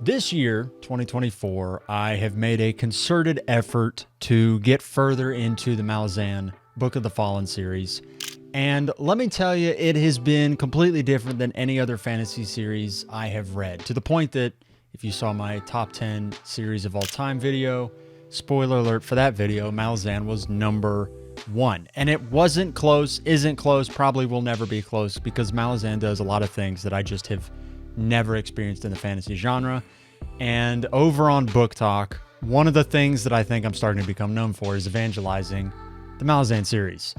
This year, 2024, I have made a concerted effort to get further into the Malazan Book of the Fallen series. And let me tell you, it has been completely different than any other fantasy series I have read, to the point that if you saw my top 10 series of all time video, spoiler alert for that video, Malazan was number one. And it wasn't close, isn't close, probably will never be close, because Malazan does a lot of things that I just have never experienced in the fantasy genre. And over on Book Talk, one of the things that I think I'm starting to become known for is evangelizing the Malazan series.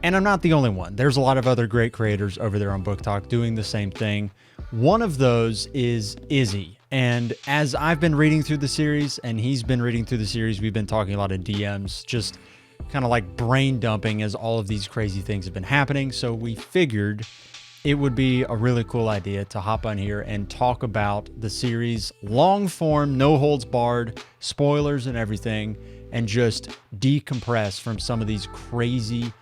And I'm not the only one. There's a lot of other great creators over there on Book Talk doing the same thing. One of those is Izzy. And as I've been reading through the series and he's been reading through the series, we've been talking a lot of DMs, just kind of like brain dumping as all of these crazy things have been happening. So we figured it would be a really cool idea to hop on here and talk about the series, long form, no holds barred, spoilers and everything, and just decompress from some of these crazy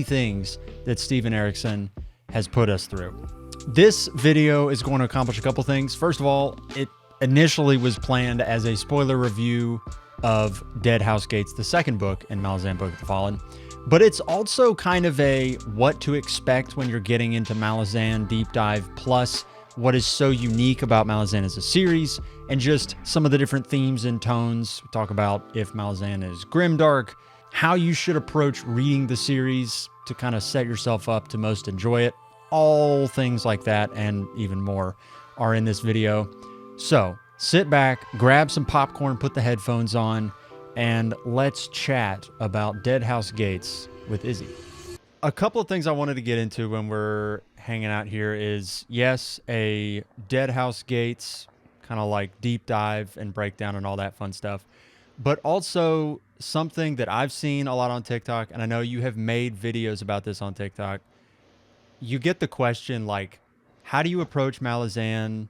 things that Steven Erikson has put us through. This video is going to accomplish a couple things. First of all, it initially was planned as a spoiler review of Deadhouse Gates, the second book in Malazan Book of the Fallen. But it's also kind of a what to expect when you're getting into Malazan deep dive, plus what is so unique about Malazan as a series, and just some of the different themes and tones. We talk about if Malazan is grimdark, how you should approach reading the series to kind of set yourself up to most enjoy it. All things like that and even more are in this video. So sit back, grab some popcorn, put the headphones on, and let's chat about Deadhouse Gates with Izzy. A couple of things I wanted to get into when we're hanging out here is, yes, a Deadhouse Gates kind of like deep dive and breakdown and all that fun stuff, but also something that I've seen a lot on TikTok, and I know you have made videos about this on TikTok. You get the question like, how do you approach Malazan?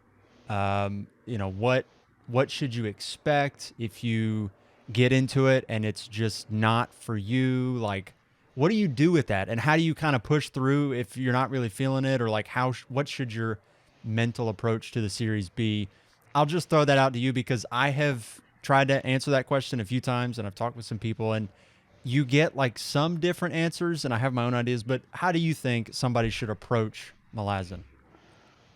What should you expect if you get into it and it's just not for you? Like, what do you do with that, and how do you kind of push through if you're not really feeling it, or like what should your mental approach to the series be? I'll just throw that out to you because I have tried to answer that question a few times and I've talked with some people, and you get like some different answers, and I have my own ideas, but how do you think somebody should approach Malazan?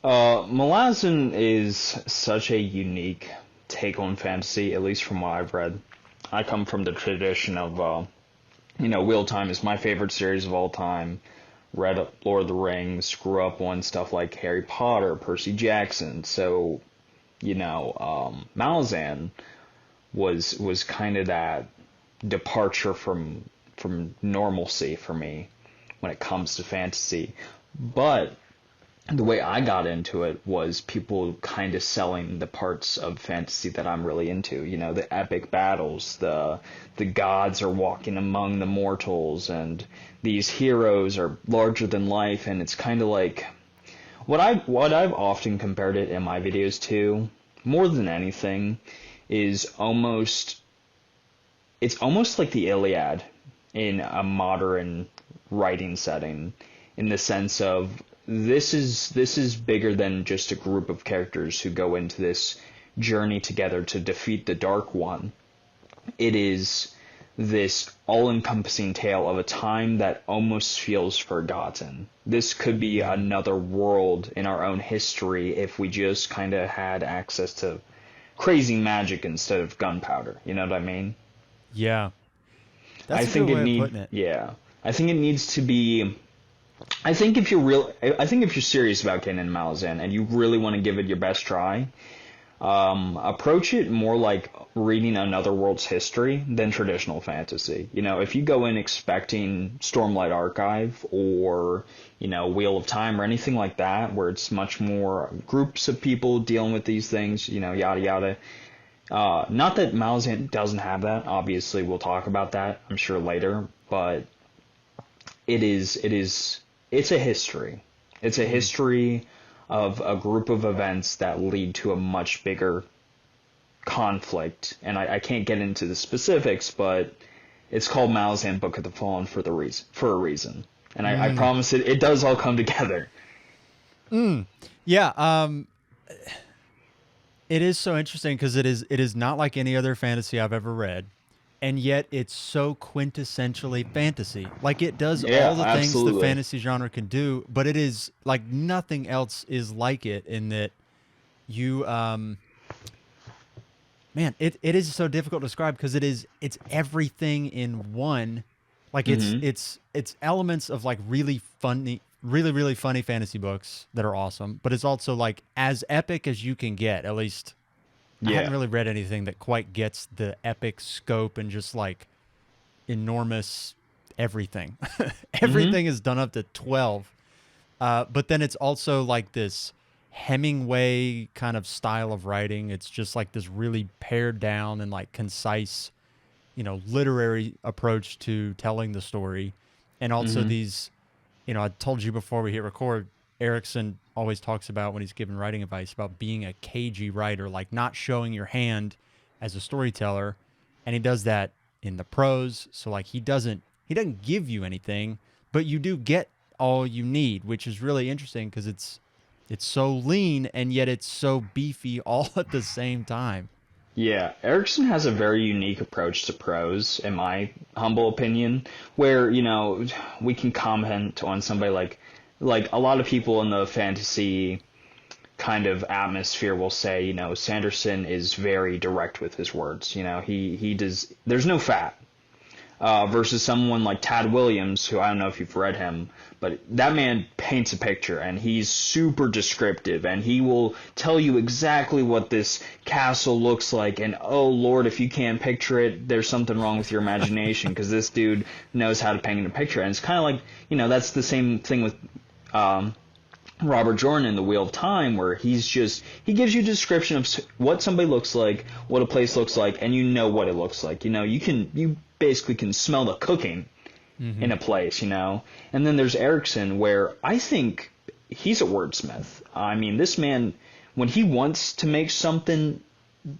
Malazan is such a unique take on fantasy, at least from what I've read. I come from the tradition of, Wheel Time is my favorite series of all time. Read Lord of the Rings, grew up on stuff like Harry Potter, Percy Jackson. So, Malazan was kind of that departure from normalcy for me when it comes to fantasy. But the way I got into it was people kind of selling the parts of fantasy that I'm really into. The epic battles, the gods are walking among the mortals, and these heroes are larger than life, and it's kind of like what I've often compared it in my videos to, more than anything, is it's almost like the Iliad in a modern writing setting, in the sense of this is bigger than just a group of characters who go into this journey together to defeat the Dark One. It is this all-encompassing tale of a time that almost feels forgotten. This could be another world in our own history if we just kind of had access to crazy magic instead of gunpowder. You know what I mean? Yeah. That's a good way of putting it. Yeah. I think it needs to be... I think if you're serious about getting into Malazan and you really want to give it your best try, approach it more like reading another world's history than traditional fantasy. If you go in expecting Stormlight Archive or, Wheel of Time or anything like that, where it's much more groups of people dealing with these things, yada yada. Not that Malazan doesn't have that. Obviously, we'll talk about that, I'm sure, later, but it's a history. It's a history of a group of events that lead to a much bigger conflict. And I can't get into the specifics, but it's called Malazan Book of the Fallen for a reason. And I promise it does all come together. Yeah. It is so interesting because it is not like any other fantasy I've ever read, and yet it's so quintessentially fantasy. Like it does all Yeah, the things the absolutely. fantasy genre can do, but it is like nothing else is like it in that you man, it is so difficult to describe because it's everything in one. Like Hmm. it's elements of like really funny, really funny fantasy books that are awesome, but it's also like as epic as you can get. At least I hadn't Yeah. really read anything that quite gets the epic scope and just like enormous everything. Hmm. Everything is done up to 12. But then it's also like this Hemingway kind of style of writing. It's just like this really pared down and like concise, literary approach to telling the story. And also Hmm. these, I told you before we hit record, Erickson always talks about when he's giving writing advice about being a cagey writer, like not showing your hand as a storyteller. And he does that in the prose. So like he doesn't give you anything, but you do get all you need, which is really interesting because it's so lean and yet it's so beefy all at the same time. Yeah, Erickson has a very unique approach to prose, in my humble opinion, where, we can comment on somebody like a lot of people in the fantasy kind of atmosphere will say, Sanderson is very direct with his words. He does, there's no fat. Versus someone like Tad Williams, who I don't know if you've read him, but that man paints a picture and he's super descriptive and he will tell you exactly what this castle looks like. And oh Lord, if you can't picture it, there's something wrong with your imagination because this dude knows how to paint a picture. And it's kind of like, that's the same thing with um, Robert Jordan in The Wheel of Time, where he gives you a description of what somebody looks like, what a place looks like, and you know what it looks like. You basically can smell the cooking Mm-hmm. in a place, And then there's Erickson, where I think he's a wordsmith. I mean, this man, when he wants to make something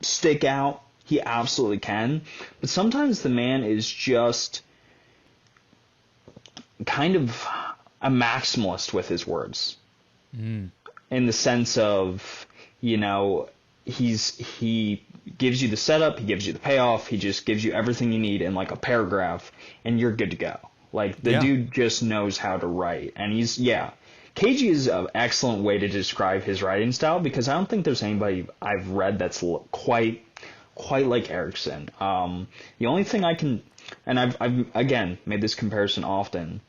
stick out, he absolutely can. But sometimes the man is just kind of a maximalist with his words, Mm. in the sense of, you know, he gives you the setup, he gives you the payoff, he just gives you everything you need in like a paragraph, and you're good to go. Like the Yeah. dude just knows how to write, and KG is an excellent way to describe his writing style because I don't think there's anybody I've read that's quite like Erickson. The only thing I can, and I've again made this comparison often,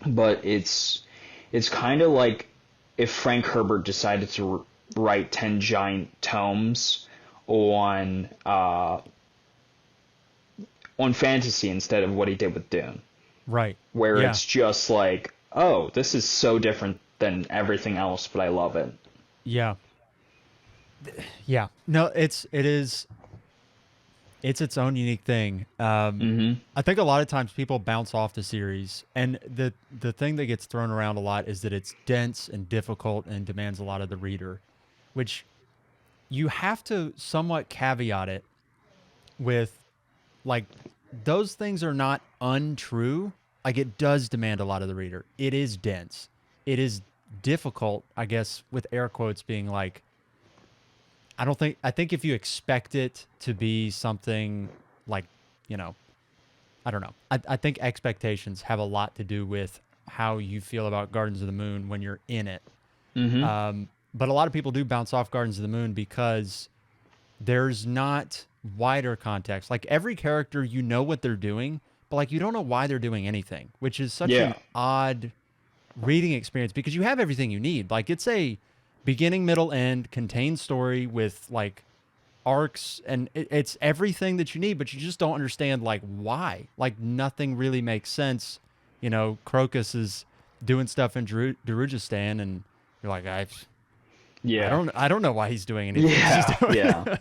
but it's kind of like if Frank Herbert decided to write 10 giant tomes on on fantasy instead of what he did with Dune, Right. where Yeah. it's just like, oh, this is so different than everything else, but I love it. Yeah. Yeah. No, it's its own unique thing. Hmm. I think a lot of times people bounce off the series, and the thing that gets thrown around a lot is that it's dense and difficult and demands a lot of the reader, which you have to somewhat caveat it with like those things are not untrue. Like it does demand a lot of the reader. It is dense. It is difficult, I guess, with air quotes being like I think if you expect it to be something like, you know, I don't know. I think expectations have a lot to do with how you feel about Gardens of the Moon when you're in it. Hmm. But a lot of people do bounce off Gardens of the Moon because there's not wider context. Like every character, you know what they're doing, but like you don't know why they're doing anything, which is such Yeah. an odd reading experience because you have everything you need. Like it's a beginning, middle, end, contained story with like arcs and it's everything that you need, but you just don't understand like why. Like nothing really makes sense. Crocus is doing stuff in Darujistan, and you're like, I Yeah. I don't know why he's doing any of the things he's Yeah. doing. Yeah.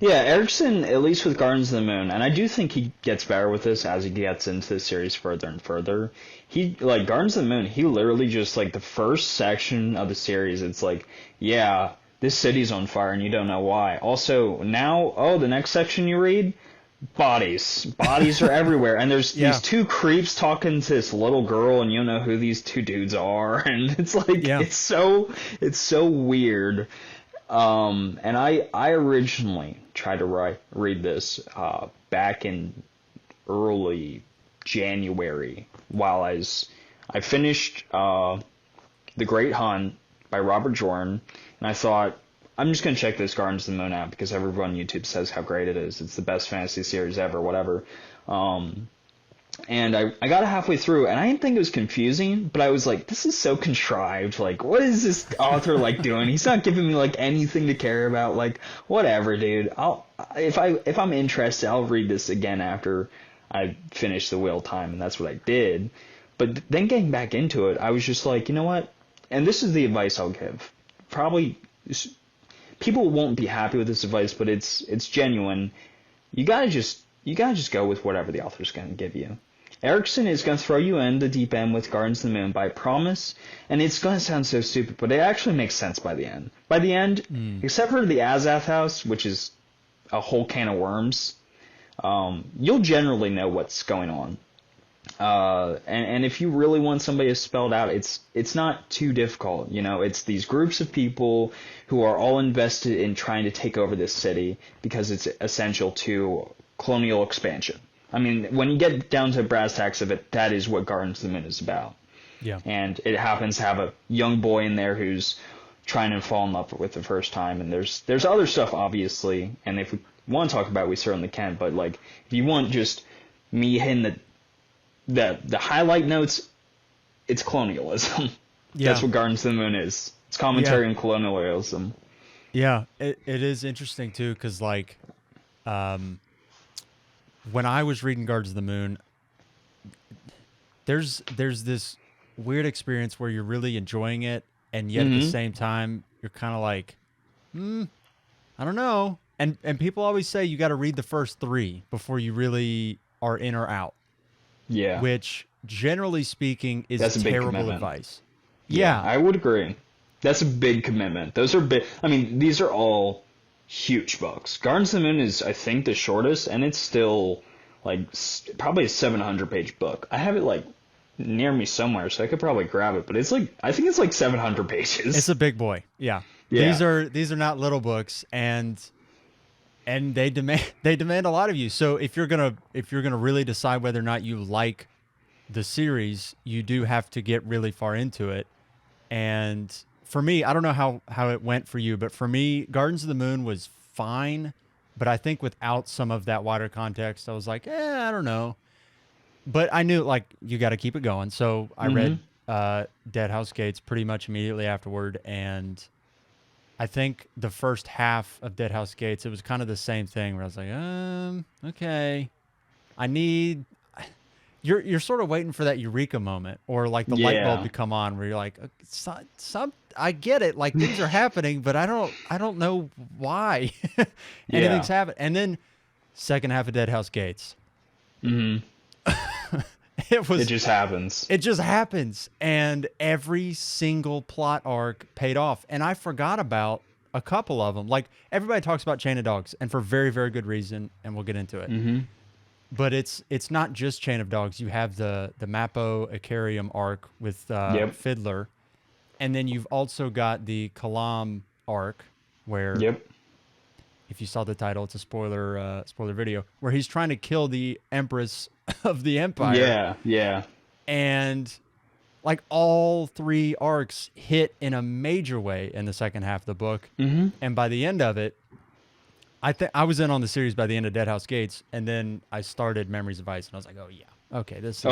Yeah, Erickson, at least with Gardens of the Moon, and I do think he gets better with this as he gets into the series further and further. He, like, Gardens of the Moon, he literally just, like, the first section of the series, it's like, yeah, this city's on fire and you don't know why. Also, now, oh, the next section you read, bodies. Bodies are everywhere, and there's these Yeah, two creeps talking to this little girl, and you don't know who these two dudes are, and it's like, yeah, it's so weird. And I originally tried to read this back in early January while I finished The Great Hunt by Robert Jordan, and I thought, I'm just going to check this Gardens of the Moon out because everyone on YouTube says how great it is. It's the best fantasy series ever, whatever. And I got halfway through, and I didn't think it was confusing, but I was like, this is so contrived. Like, what is this author, like, doing? He's not giving me, like, anything to care about. Like, whatever, dude. If I'm interested, I'll read this again after I finish the Wheel Time, and that's what I did. But then getting back into it, I was just like, you know what? And this is the advice I'll give. Probably, people won't be happy with this advice, but it's genuine. You gotta just go with whatever the author's gonna give you. Erickson is gonna throw you in the deep end with Gardens of the Moon, but I promise, and it's gonna sound so stupid, but it actually makes sense by the end. By the end, except for the Azath House, which is a whole can of worms, you'll generally know what's going on. And if you really want somebody to spell it out, it's not too difficult. You know, it's these groups of people who are all invested in trying to take over this city because it's essential to colonial expansion. I mean, when you get down to brass tacks of it, that is what Gardens of the Moon is about. Yeah. And it happens to have a young boy in there who's trying to fall in love with the first time, and there's other stuff, obviously, and if we want to talk about it, we certainly can, but, like, if you want just me hitting the highlight notes, it's colonialism. Yeah. That's what Gardens of the Moon is. It's commentary on colonialism. Yeah, it is interesting, too, because, like, when I was reading Gardens of the Moon, there's this weird experience where you're really enjoying it, and yet at the same time, you're kind of like, I don't know. And people always say you got to read the first 3 before you really are in or out. Yeah. Which, generally speaking, is That's a big terrible commitment. advice. Yeah, I would agree. That's a big commitment. Those are big. I mean, these are all huge books. Gardens of the Moon is, I think, the shortest, and it's still, like, probably a 700-page book. I have it, like, near me somewhere, so I could probably grab it. But it's like, I think it's like 700 pages. It's a big boy. Yeah. These are not little books, and they demand a lot of you. So if you're gonna really decide whether or not you like the series, you do have to get really far into it. And for me, I don't know how it went for you, but for me, Gardens of the Moon was fine. But I think without some of that wider context, I was like, I don't know. But I knew, like, you got to keep it going. So I read Deadhouse Gates pretty much immediately afterward, and I think the first half of Deadhouse Gates, it was kind of the same thing where I was like, okay, you're sort of waiting for that eureka moment, or like the light bulb to come on where you're like, I get it, like things are happening, but I don't know why anything's happening. And then second half of Deadhouse Gates, it just happens. It just happens, and every single plot arc paid off. And I forgot about a couple of them. Like, everybody talks about Chain of Dogs, and for very, very good reason, and we'll get into it. But it's not just Chain of Dogs. You have the Mappo Icarium arc with Fiddler, and then you've also got the Kalam arc where, if you saw the title, it's a spoiler video, where he's trying to kill the Empress of the Empire. And like all 3 arcs hit in a major way in the second half of the book. And by the end of it, I was in on the series by the end of Deadhouse Gates, and then I started Memories of Ice, and I was like, oh yeah, okay, this is...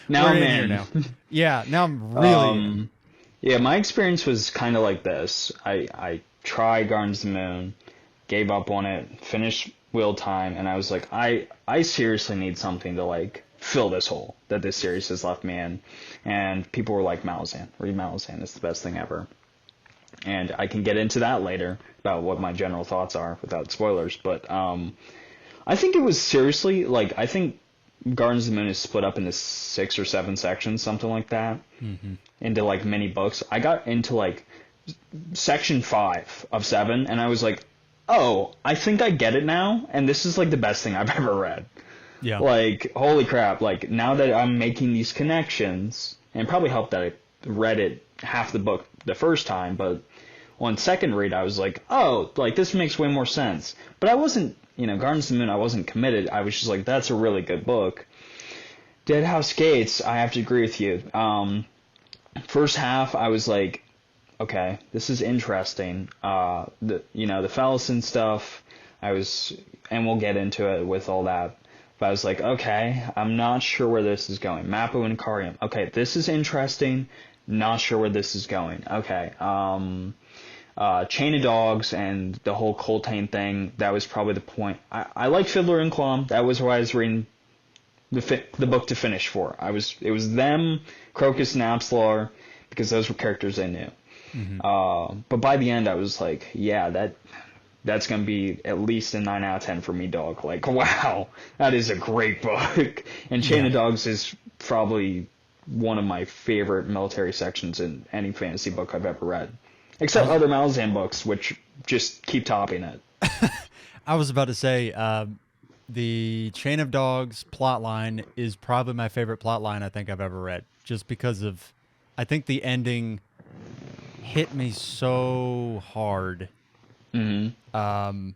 Now I'm in. Here now. Yeah, now I'm really in. My experience was kind of like this. I tried Gardens of the Moon, gave up on it, finished Wheel Time, and I was like, I seriously need something to, like, fill this hole that this series has left me in. And people were like, Malazan. Read Malazan. It's the best thing ever. And I can get into that later about what my general thoughts are without spoilers. But I think it was seriously, like, I think Gardens of the Moon is split up into 6 or 7 sections, something like that, into, like, mini books. I got into, like, section 5 of 7, and I was like, oh, I think I get it now, and this is, like, the best thing I've ever read. Yeah. Like, holy crap, like, now that I'm making these connections, and it probably helped that I read it half the book the first time, but on second read, I was like, oh, like this makes way more sense. But I wasn't, Gardens of the Moon, I wasn't committed. I was just like, that's a really good book. Deadhouse Gates, I have to agree with you. First half, I was like, okay, this is interesting. The Felisin stuff, and we'll get into it with all that. But I was like, okay, I'm not sure where this is going. Mappo and Icarium. Okay, this is interesting. Not sure where this is going. Okay. Chain of Dogs and the whole Coltane thing, that was probably the point. I like Fiddler and Kalam. That was why I was reading the book to finish for. It was them, Crocus and Absalar, because those were characters I knew. Mm-hmm. But by the end, I was like, yeah, that's going to be at least a 9 out of 10 for me, dog. Like, wow, that is a great book. And Chain of Dogs is probably one of my favorite military sections in any fantasy book I've ever read. Except other Malazan books, which just keep topping it. I was about to say, the Chain of Dogs plotline is probably my favorite plotline I think I've ever read. Just because of, I think the ending hit me so hard. Mm-hmm.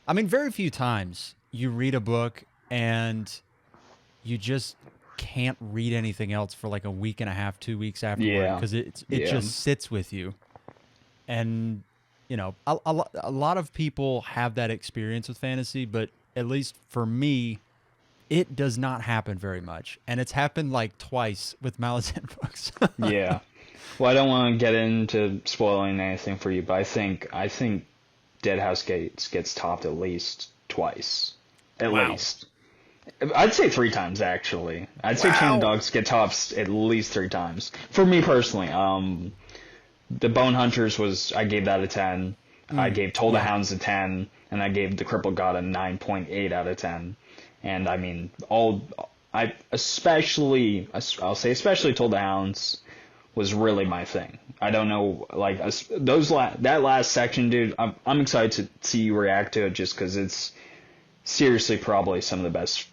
I mean, very few times you read a book and you just can't read anything else for like a week and a half, 2 weeks afterward, because it just sits with you. And a lot of people have that experience with fantasy, but at least for me, it does not happen very much, and it's happened like twice with Malazan books. Yeah. Well, I don't want to get into spoiling anything for you, but I think Deadhouse Gates gets topped at least twice. At least. I'd say 3 times, actually. I'd say Chain of Dogs get topped at least 3 times. For me personally, the Bone Hunters I gave that a 10. I gave Toll the Hounds a 10, and I gave The Crippled God a 9.8 out of 10. And I mean, especially Toll the Hounds was really my thing. I don't know, like that last section, dude. I'm excited to see you react to it, just because it's seriously probably some of the best.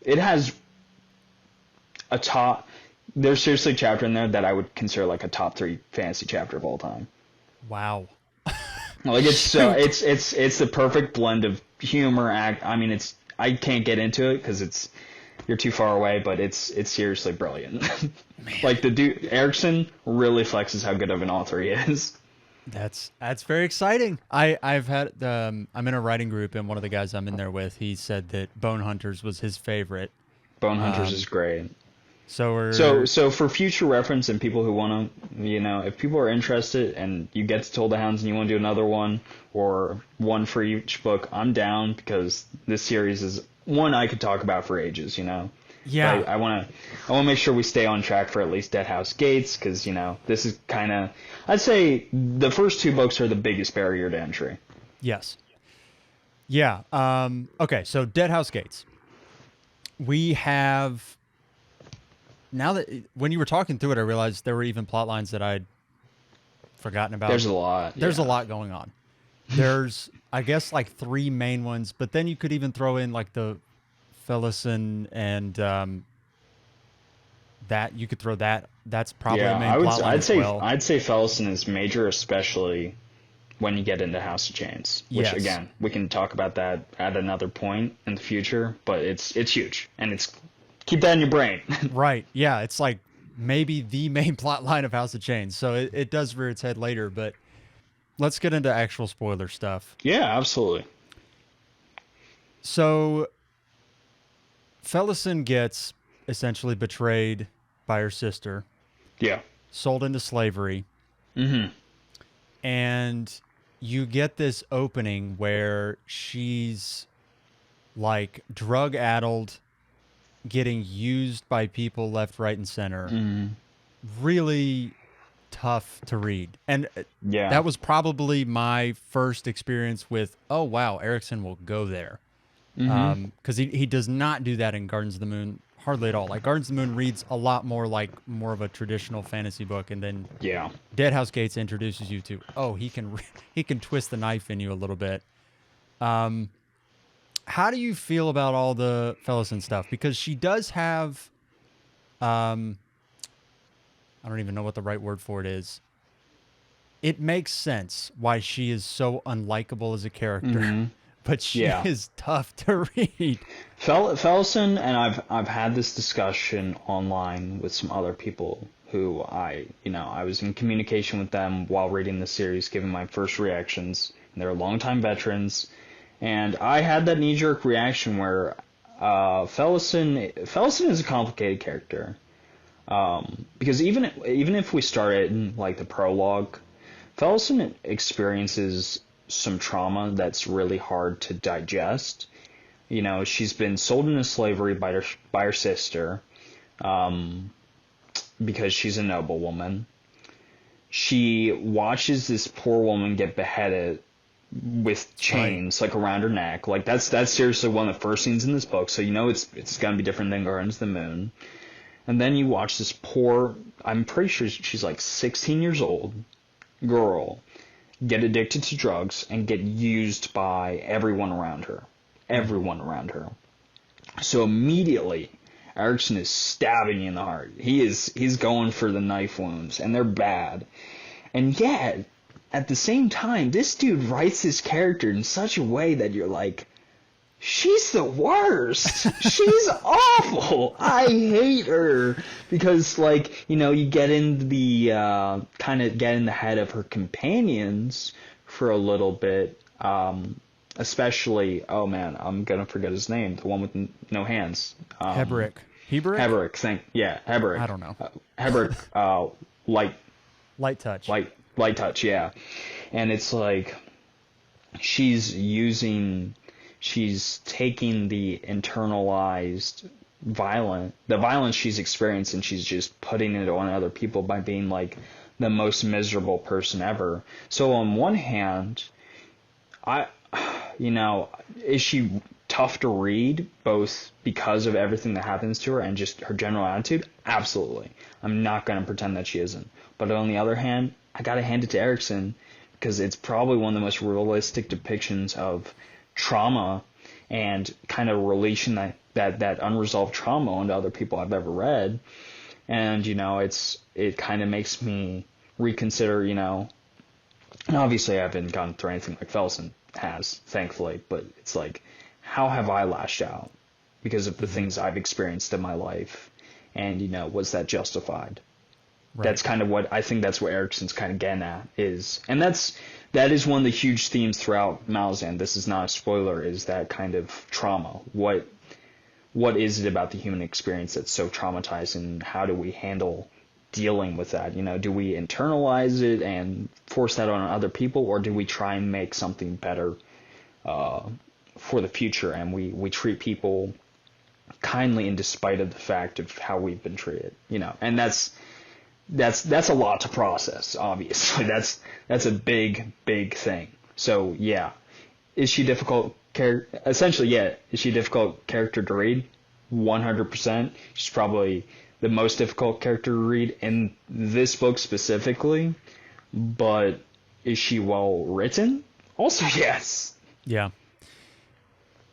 It has there's seriously a chapter in there that I would consider like a top 3 fantasy chapter of all time. Wow. Like it's the perfect blend of humor, I mean, I can't get into it because you're too far away, but it's seriously brilliant. Like the dude Erickson really flexes how good of an author he is. That's very exciting. I've had I'm in a writing group, and one of the guys I'm in there with, he said that Bone Hunters was his favorite. Bone Hunters is great. So for future reference and people who want to, if people are interested and you get to Toll the Hounds and you want to do another one or one for each book, I'm down, because this series is one I could talk about for ages, Yeah. But I want to make sure we stay on track for at least Deadhouse Gates, because, this is kind of, I'd say the first 2 books are the biggest barrier to entry. Yes. Yeah. Okay, so Deadhouse Gates. We have... Now that when you were talking through it, I realized there were even plot lines that I'd forgotten about. There's a lot. There's a lot going on. There's, I guess, like 3 main ones, but then you could even throw in like the Felisin and that you could throw that. That's probably a main plot line as well. I'd say Felisin is major, especially when you get into House of Chains, which again we can talk about that at another point in the future. But it's huge, and keep that in your brain. Right. Yeah. It's like maybe the main plot line of House of Chains. So it does rear its head later, but let's get into actual spoiler stuff. Yeah, absolutely. So Felisin gets essentially betrayed by her sister. Yeah. Sold into slavery. Mm-hmm. And you get this opening where she's like drug-addled, getting used by people left, right, and center. Really tough to read. And that was probably my first experience with, oh, wow, Erickson will go there. Because he does not do that in Gardens of the Moon hardly at all. Like Gardens of the Moon reads a lot more like more of a traditional fantasy book, and then Deadhouse Gates introduces you to, oh, he can twist the knife in you a little bit. How do you feel about all the Felisin stuff? Because she does have, I don't even know what the right word for it is. it makes sense why she is so unlikable as a character, but she Yeah. is tough to read. Felisin, and I've had this discussion online with some other people who I was in communication with them while reading the series, giving my first reactions. And they're longtime veterans, and I had that knee-jerk reaction where Felisin is a complicated character. Because even if we start in like the prologue, Felisin experiences some trauma that's really hard to digest. She's been sold into slavery by her sister, because she's a noblewoman. She watches this poor woman get beheaded with chains like around her neck. Like that's seriously one of the first scenes in this book. So it's gonna be different than Guardians of the Moon. And then you watch this poor, I'm pretty sure she's like 16 years old girl, get addicted to drugs and get used by everyone around her. Everyone around her. So immediately, Erickson is stabbing you in the heart. He's going for the knife wounds, and they're bad. And yet, at the same time, this dude writes his character in such a way that you're like, she's the worst. She's awful. I hate her. Because, you get in the, kind of get in the head of her companions for a little bit. Especially, oh man, I'm gonna forget his name. The one with no hands. Heberick. Heberick, Heberick. I don't know. Heberick, Light touch. Light touch, yeah. And it's like, she's taking the internalized the violence she's experienced, and she's just putting it on other people by being like the most miserable person ever. So on one hand, is she tough to read, both because of everything that happens to her and just her general attitude? Absolutely. I'm not going to pretend that she isn't. But on the other hand, I got to hand it to Erickson, because it's probably one of the most realistic depictions of trauma and kind of releasing that unresolved trauma onto other people I've ever read. And, it kind of makes me reconsider, and obviously I haven't gone through anything like Felisin has, thankfully, but it's like, how have I lashed out because of the things I've experienced in my life? And, was that justified? Right. That's kind of what I think that's what Erickson's kind of getting at is, and that is one of the huge themes throughout Malazan. This is not a spoiler, is that kind of trauma. What is it about the human experience that's so traumatizing, and how do we handle dealing with that? Do we internalize it and force that on other people, or do we try and make something better for the future, and we treat people kindly in despite of the fact of how we've been treated? And that's a lot to process, obviously. That's a big thing. So yeah, is she difficult essentially, yeah, is she a difficult character to read? 100%. She's probably the most difficult character to read in this book specifically, but is she well written? Also, yes. Yeah.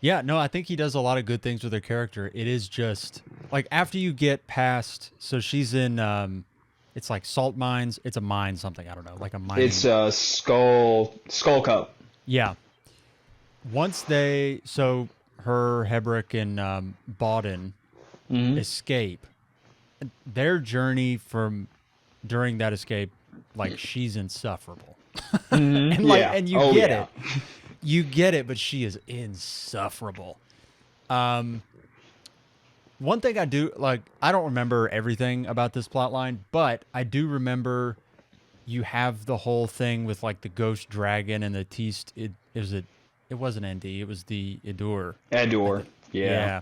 Yeah, no, I think he does a lot of good things with her character. It is just like after you get past, so she's in it's like salt mines. It's a mine something, I don't know, like a mining. It's a skull cup. Yeah. Once so her, Heberick, and Bawden escape, their journey during that escape, like, she's insufferable. And you get it. You get it, but she is insufferable. One thing I do, like, I don't remember everything about this plot line, but I do remember you have the whole thing with, like, the ghost dragon and the Teast. It wasn't ND, it was the Edur. Edur, yeah.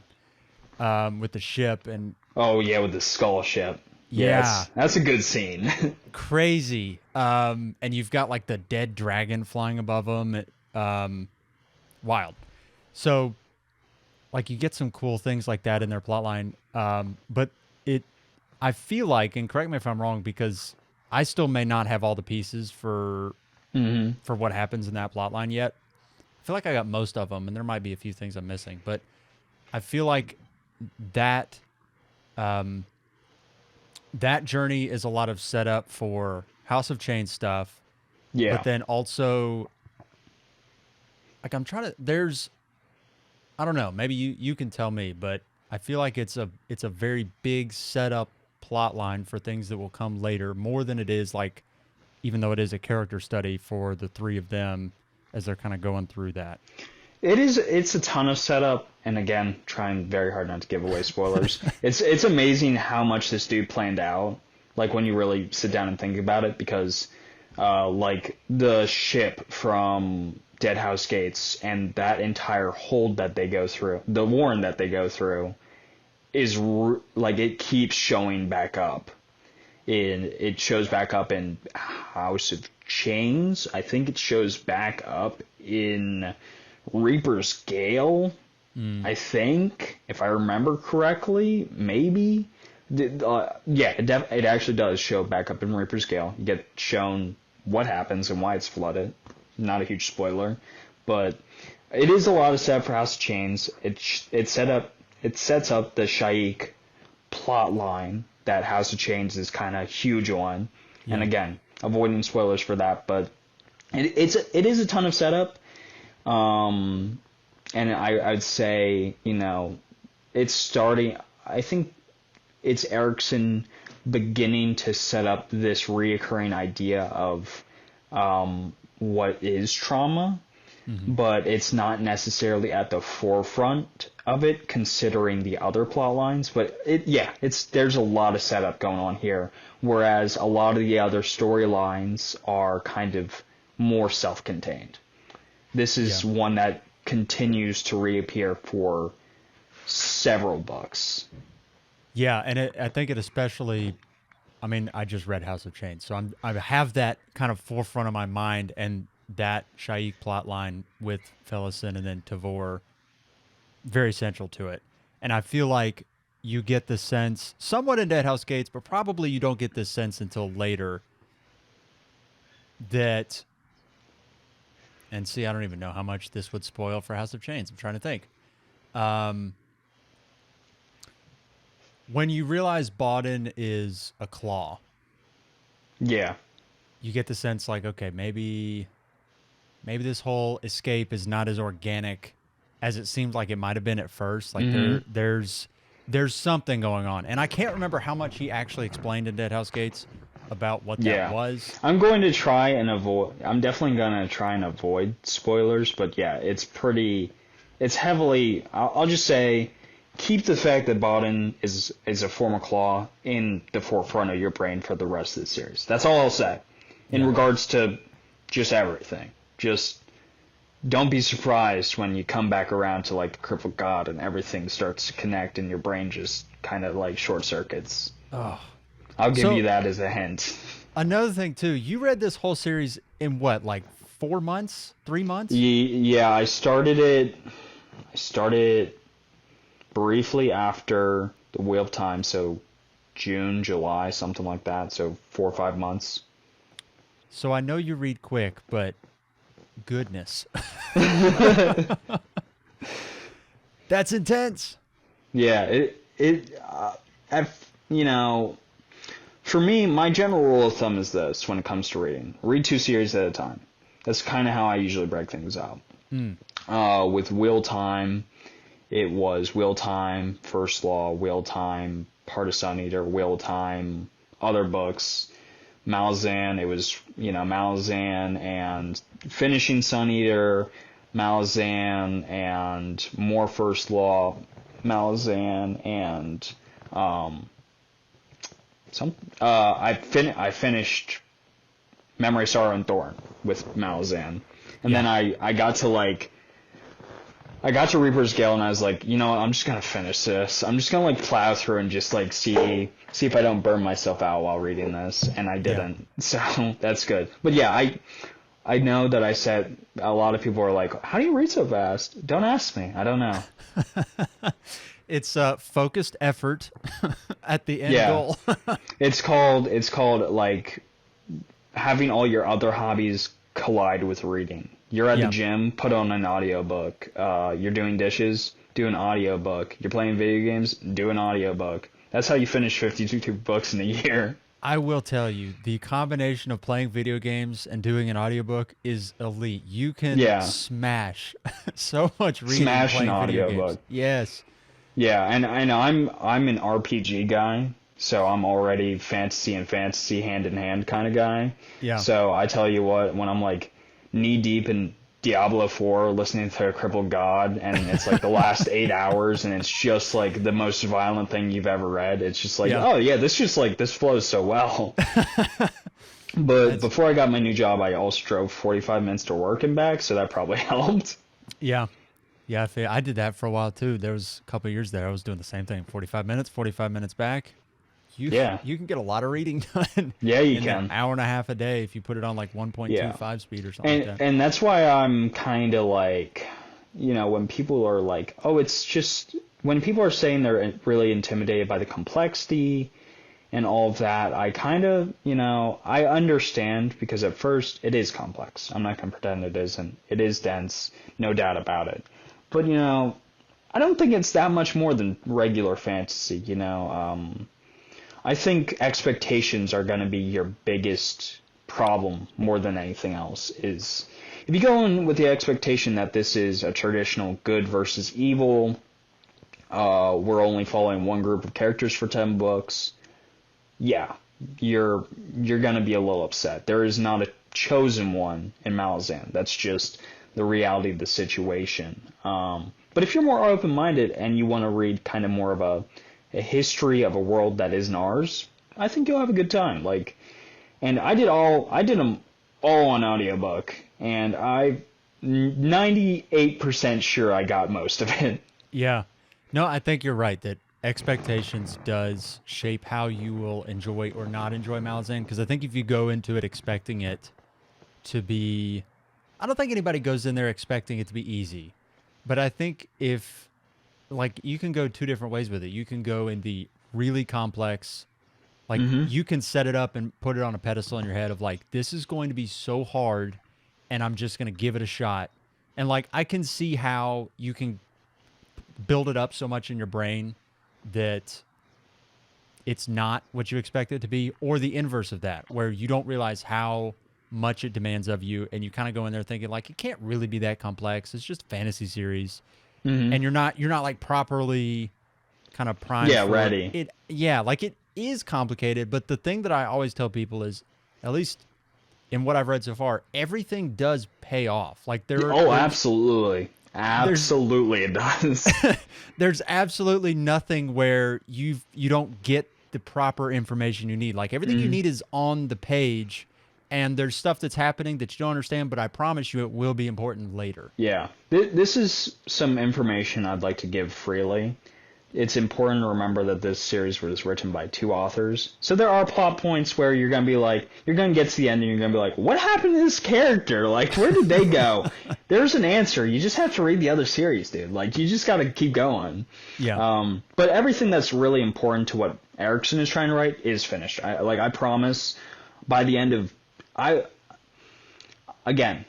Yeah. With the ship and... Oh, yeah, with the skull ship. Yeah. Yes, that's a good scene. Crazy. And you've got, like, the dead dragon flying above them. Wild. So, like, you get some cool things like that in their plotline. But I feel like, and correct me if I'm wrong, because I still may not have all the pieces for what happens in that plotline yet. I feel like I got most of them, and there might be a few things I'm missing, but I feel like that that journey is a lot of setup for House of Chains stuff, but Yeah. then also like I'm trying to there's I don't know, maybe you can tell me, but I feel like it's a very big setup plot line for things that will come later more than it is like even though it is a character study for the three of them as they're kind of going through that. It is. It's a ton of setup, and again, trying very hard not to give away spoilers. It's amazing how much this dude planned out. Like when you really sit down and think about it, because like the ship from Deadhouse Gates and that entire hold that they go through, the warren that they go through, is like it keeps showing back up. It shows back up in House of Chains. I think it shows back up in Reaper's Gale, I think, if I remember correctly, maybe. Yeah, it actually does show back up in Reaper's Gale. You get shown what happens and why it's flooded. Not a huge spoiler, but it is a lot of setup for House of Chains. It sets up the Shaikh plot line that House of Chains is kind of huge on. Yeah. And again, avoiding spoilers for that, but it is a ton of setup. And I'd say, it's starting, I think it's Erickson beginning to set up this reoccurring idea of what is trauma, but it's not necessarily at the forefront of it, considering the other plot lines. But there's a lot of setup going on here, whereas a lot of the other storylines are kind of more self-contained. This is one that continues to reappear for several books. Yeah, and I think it especially. I mean, I just read House of Chains, so I have that kind of forefront of my mind, and that Shaikh plot line with Felisin and then Tavor, very central to it. And I feel like you get the sense, somewhat in Deadhouse Gates, but probably you don't get this sense until later that. And see, I don't even know how much this would spoil for House of Chains. I'm trying to think. When you realize Bodden is a claw, Yeah. you get the sense like, okay, maybe this whole escape is not as organic as it seemed like it might have been at first. Like there's something going on, and I can't remember how much he actually explained in Deadhouse Gates about what that was. I'm going to try and avoid. I'm definitely going to try and avoid spoilers, but yeah, it's heavily. I'll just say, keep the fact that Bodden is a former claw in the forefront of your brain for the rest of the series. That's all I'll say in regards to just everything. Just don't be surprised when you come back around to like the Crippled God and everything starts to connect and your brain just kind of like short circuits. Oh. I'll give you that as a hint. Another thing too, you read this whole series in what, like 4 months, 3 months? Yeah, I started it briefly after the Wheel of Time, so June, July, something like that, so 4 or 5 months. So I know you read quick, but goodness. That's intense. Yeah, for me, my general rule of thumb is this when it comes to reading. Read 2 series at a time. That's kind of how I usually break things out. With Wheel Time, it was Wheel Time, First Law, Wheel Time, Part of Sun Eater, Wheel Time, other books. Malazan, it was, Malazan and finishing Sun Eater, Malazan and more First Law, Malazan and I finished Memory, Sorrow, and Thorn with Malazan. And then I got to Reaper's Gale and I was like, you know what, I'm just going to finish this. I'm just going to plow through and just see if I don't burn myself out while reading this. And I didn't. Yeah. So that's good. But yeah, I know that I said a lot of people are like, how do you read so fast? Don't ask me. I don't know. It's focused effort at the end goal. It's called like having all your other hobbies collide with reading. You're at the gym, put on an audiobook. You're doing dishes, do an audiobook. You're playing video games, do an audiobook. That's how you finish 52 books in a year. I will tell you, the combination of playing video games and doing an audiobook is elite. You can Yeah, smash so much reading smash an playing video games. audiobook. Yes. Yeah, and I'm an RPG guy, so I'm already fantasy and fantasy hand in hand kind of guy. Yeah. So I tell you what, when I'm like knee deep in Diablo 4 listening to a crippled god and it's like the last 8 hours and it's just like the most violent thing you've ever read, it's just like, Yeah. oh yeah, this flows so well. But That's before I got my new job, I also drove 45 minutes to work and back, so that probably helped. yeah. Yeah, I did that for a while too. There was a couple of years there I was doing the same thing. 45 minutes back. You Yeah. you can get a lot of reading done Yeah, you in an can. hour and a half a day if you put it on like Yeah. 1.25 speed or something like that. And that's why I'm kind of like, when people are like, oh, it's just when people are saying they're really intimidated by the complexity and all of that, I kind of, I understand because at first it is complex. I'm not going to pretend it isn't. It is dense, no doubt about it. But, I don't think it's that much more than regular fantasy. I think expectations are going to be your biggest problem more than anything else. Is if you go in with the expectation that this is a traditional good versus evil, we're only following one group of characters for 10 books, yeah, you're going to be a little upset. There is not a chosen one in Malazan. That's just the reality of the situation. But if you're more open-minded and you want to read kind of more of a history of a world that isn't ours, I think you'll have a good time. And I did them all on audiobook, and I'm 98% sure I got most of it. Yeah. No, I think you're right that expectations does shape how you will enjoy or not enjoy Malazan. Because I think if you go into it expecting it to be, I don't think anybody goes in there expecting it to be easy. But I think if, like, you can go two different ways with it. You can go in the really complex, like, you can set it up and put it on a pedestal in your head of, like, this is going to be so hard and I'm just going to give it a shot. And, like, I can see how you can build it up so much in your brain that it's not what you expect it to be, or the inverse of that, where you don't realize how much it demands of you, and you kind of go in there thinking like it can't really be that complex. It's just a fantasy series, and you're not like properly kind of primed Yeah, for ready. it. Yeah, like it is complicated, but the thing that I always tell people is, at least in what I've read so far, everything does pay off. Like Oh, absolutely. there's Absolutely it does. there's absolutely nothing where you don't get the proper information you need. Like everything you need is on the page, and there's stuff that's happening that you don't understand, but I promise you it will be important later. Yeah. This is some information I'd like to give freely. It's important to remember that this series was written by two authors. So there are plot points where you're going to be like, you're going to get to the end and you're going to be like, what happened to this character? Like, where did they go? There's an answer. You just have to read the other series, dude. Like, you just got to keep going. Yeah. But everything that's really important to what Erickson is trying to write is finished. I promise by the end of, again,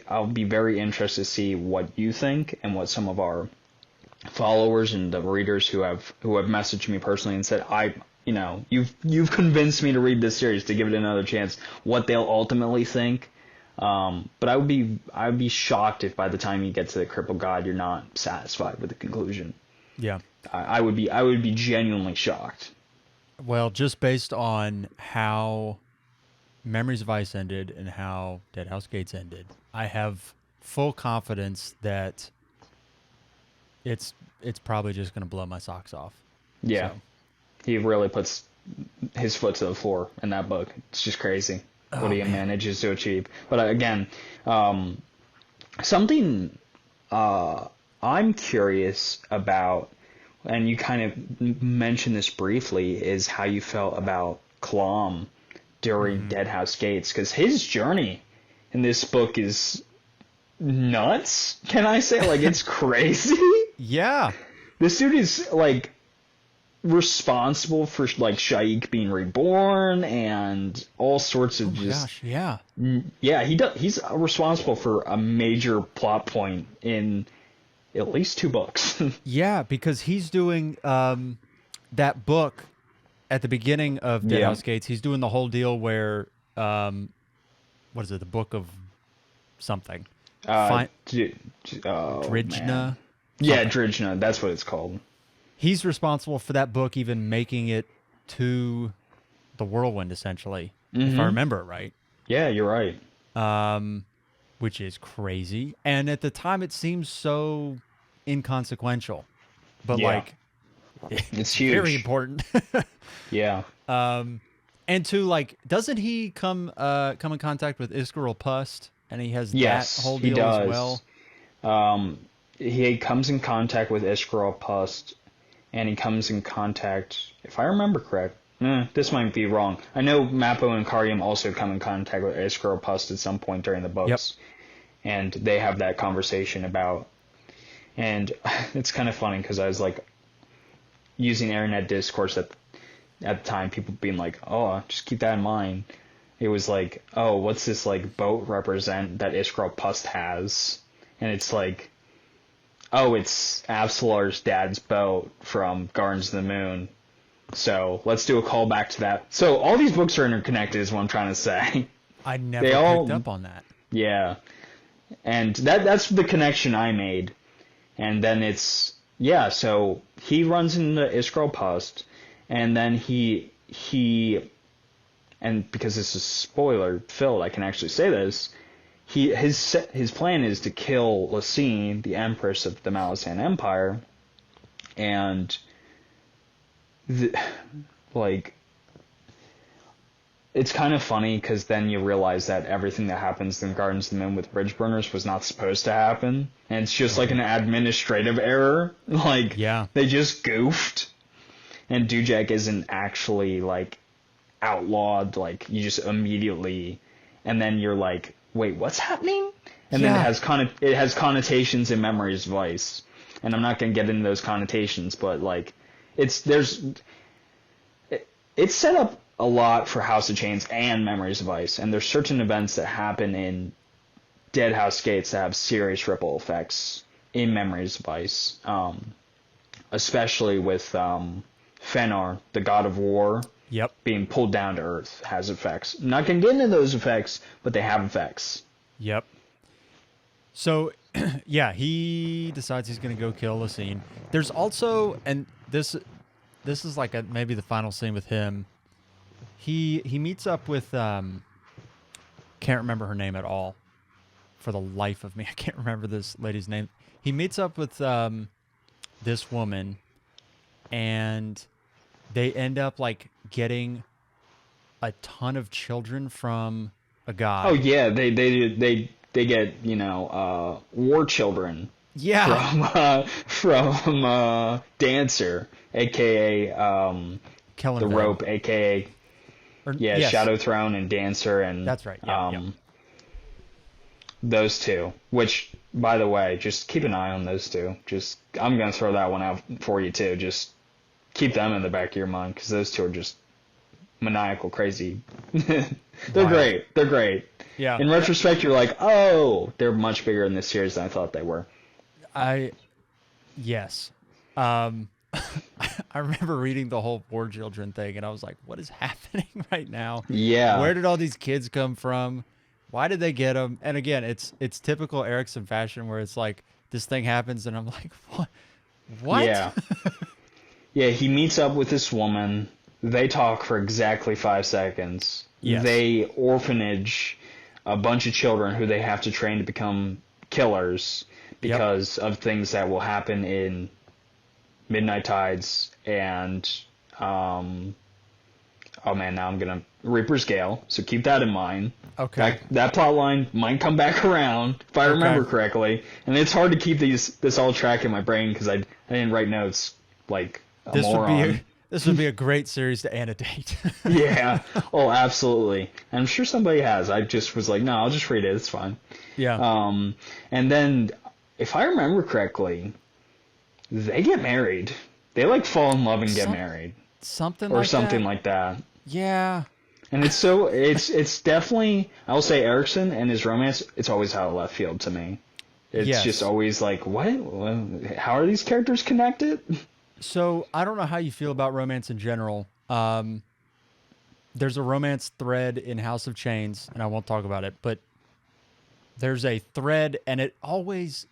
I'll be very interested to see what you think and what some of our followers and the readers who have messaged me personally and said, you've convinced me to read this series, to give it another chance, what they'll ultimately think. But I would be shocked if by the time you get to the crippled god you're not satisfied with the conclusion. Yeah. I would be genuinely shocked. Well, just based on how Memories of Ice ended and how Deadhouse Gates ended, I have full confidence that it's probably just going to blow my socks off. Yeah. So. He really puts his foot to the floor in that book. It's just crazy what he manages to achieve. But again, something I'm curious about, and you kind of mentioned this briefly, is how you felt about Kalam during Deadhouse Gates, because his journey in this book is nuts. Can I say, like, it's crazy? Yeah. This dude is like responsible for like Shaik being reborn and all sorts of Gosh, yeah. Yeah, he's responsible for a major plot point in at least 2 books. Yeah, because he's doing that book at the beginning of Deadhouse Gates, he's doing the whole deal where, what is it, the Book of something? Oh, Drijna? man. Yeah, Something. Drijna. That's what it's called. He's responsible for that book even making it to the whirlwind, essentially, if I remember it right. Yeah, you're right. Which is crazy. And at the time, it seems so inconsequential, but Yeah. like, It's very huge. important. Yeah. And to like, doesn't he come in contact with Iskaril Pust, and he has Yes, that whole he deal as does. well? He comes in contact with Ishgral Pust, and he comes in contact, if I remember correct, this might be wrong. I know Mappo and Icarium also come in contact with Ishgral Pust at some point during the books, and they have that conversation about, and it's kind of funny because I was like, using internet discourse at the time, people being like, oh, just keep that in mind. It was like, oh, what's this like boat represent that Ishgral Pust has? And it's like, oh, it's Absalar's dad's boat from Gardens of the Moon. So let's do a callback to that. So all these books are interconnected is what I'm trying to say. I never They all, picked up on that. yeah. And that's the connection I made. And then it's, yeah, so he runs into Ishgral Pust, and then he and because this is spoiler filled, I can actually say this. His plan is to kill Felisin, the Empress of the Malazan Empire, and like it's kind of funny because then you realize that everything that happens in Gardens of the Moon with bridge burners was not supposed to happen, and it's just like an administrative error. Like they just goofed, and Dujek isn't actually like outlawed. Like you just immediately, and then you're like, wait, what's happening? And then it has connotations in Memory's Vice, and I'm not gonna get into those connotations, but like it's set up a lot for House of Chains and Memory's Vice, and there's certain events that happen in Deadhouse Gates that have serious ripple effects in Memory's Vice, especially with Fëanor, the god of war, being pulled down to earth has effects. I'm not going to get into those effects, but they have effects. Yep. So, yeah, he decides he's going to go kill Felisin. There's also, and this is like maybe the final scene with him. He meets up with can't remember her name at all. For the life of me, I can't remember this lady's name. He meets up with this woman, and they end up like getting a ton of children from a god. Oh yeah, they get war children. Yeah. From Dancer, aka Kellen the Vale. Rope, aka yes. Shadow Throne and Dancer, and that's right. Yeah, those two. Which, by the way, just keep an eye on those two. I'm gonna throw that one out for you too. Just keep them in the back of your mind because those two are just maniacal, crazy. They're great. They're great. Yeah. In retrospect, you're like, oh, they're much bigger in this series than I thought they were. Yes. I remember reading the whole War Children thing, and I was like, what is happening right now? Yeah. Where did all these kids come from? Why did they get them? And again, it's typical Erickson fashion where it's like, this thing happens, and I'm like, what? Yeah. Yeah, he meets up with this woman. They talk for exactly 5 seconds. Yes. They orphanage a bunch of children who they have to train to become killers because of things that will happen in Midnight Tides and oh man, now I'm gonna Reaper's Gale, so keep that in mind. Okay. That plot line might come back around if I remember correctly, and it's hard to keep this all track in my brain because I didn't write notes like a moron. This would be a great series to annotate. Yeah. Oh, absolutely. And I'm sure somebody has. I just was like, no, I'll just read it. It's fine. Yeah. And then, if I remember correctly, they get married. They like fall in love and get married. Something like that. Yeah. And it's definitely, I will say, Erickson and his romance, it's always out of left field to me. It's just always like, what? How are these characters connected? So I don't know how you feel about romance in general, There's a romance thread in House of Chains, and I won't talk about it, but there's a thread, and it always,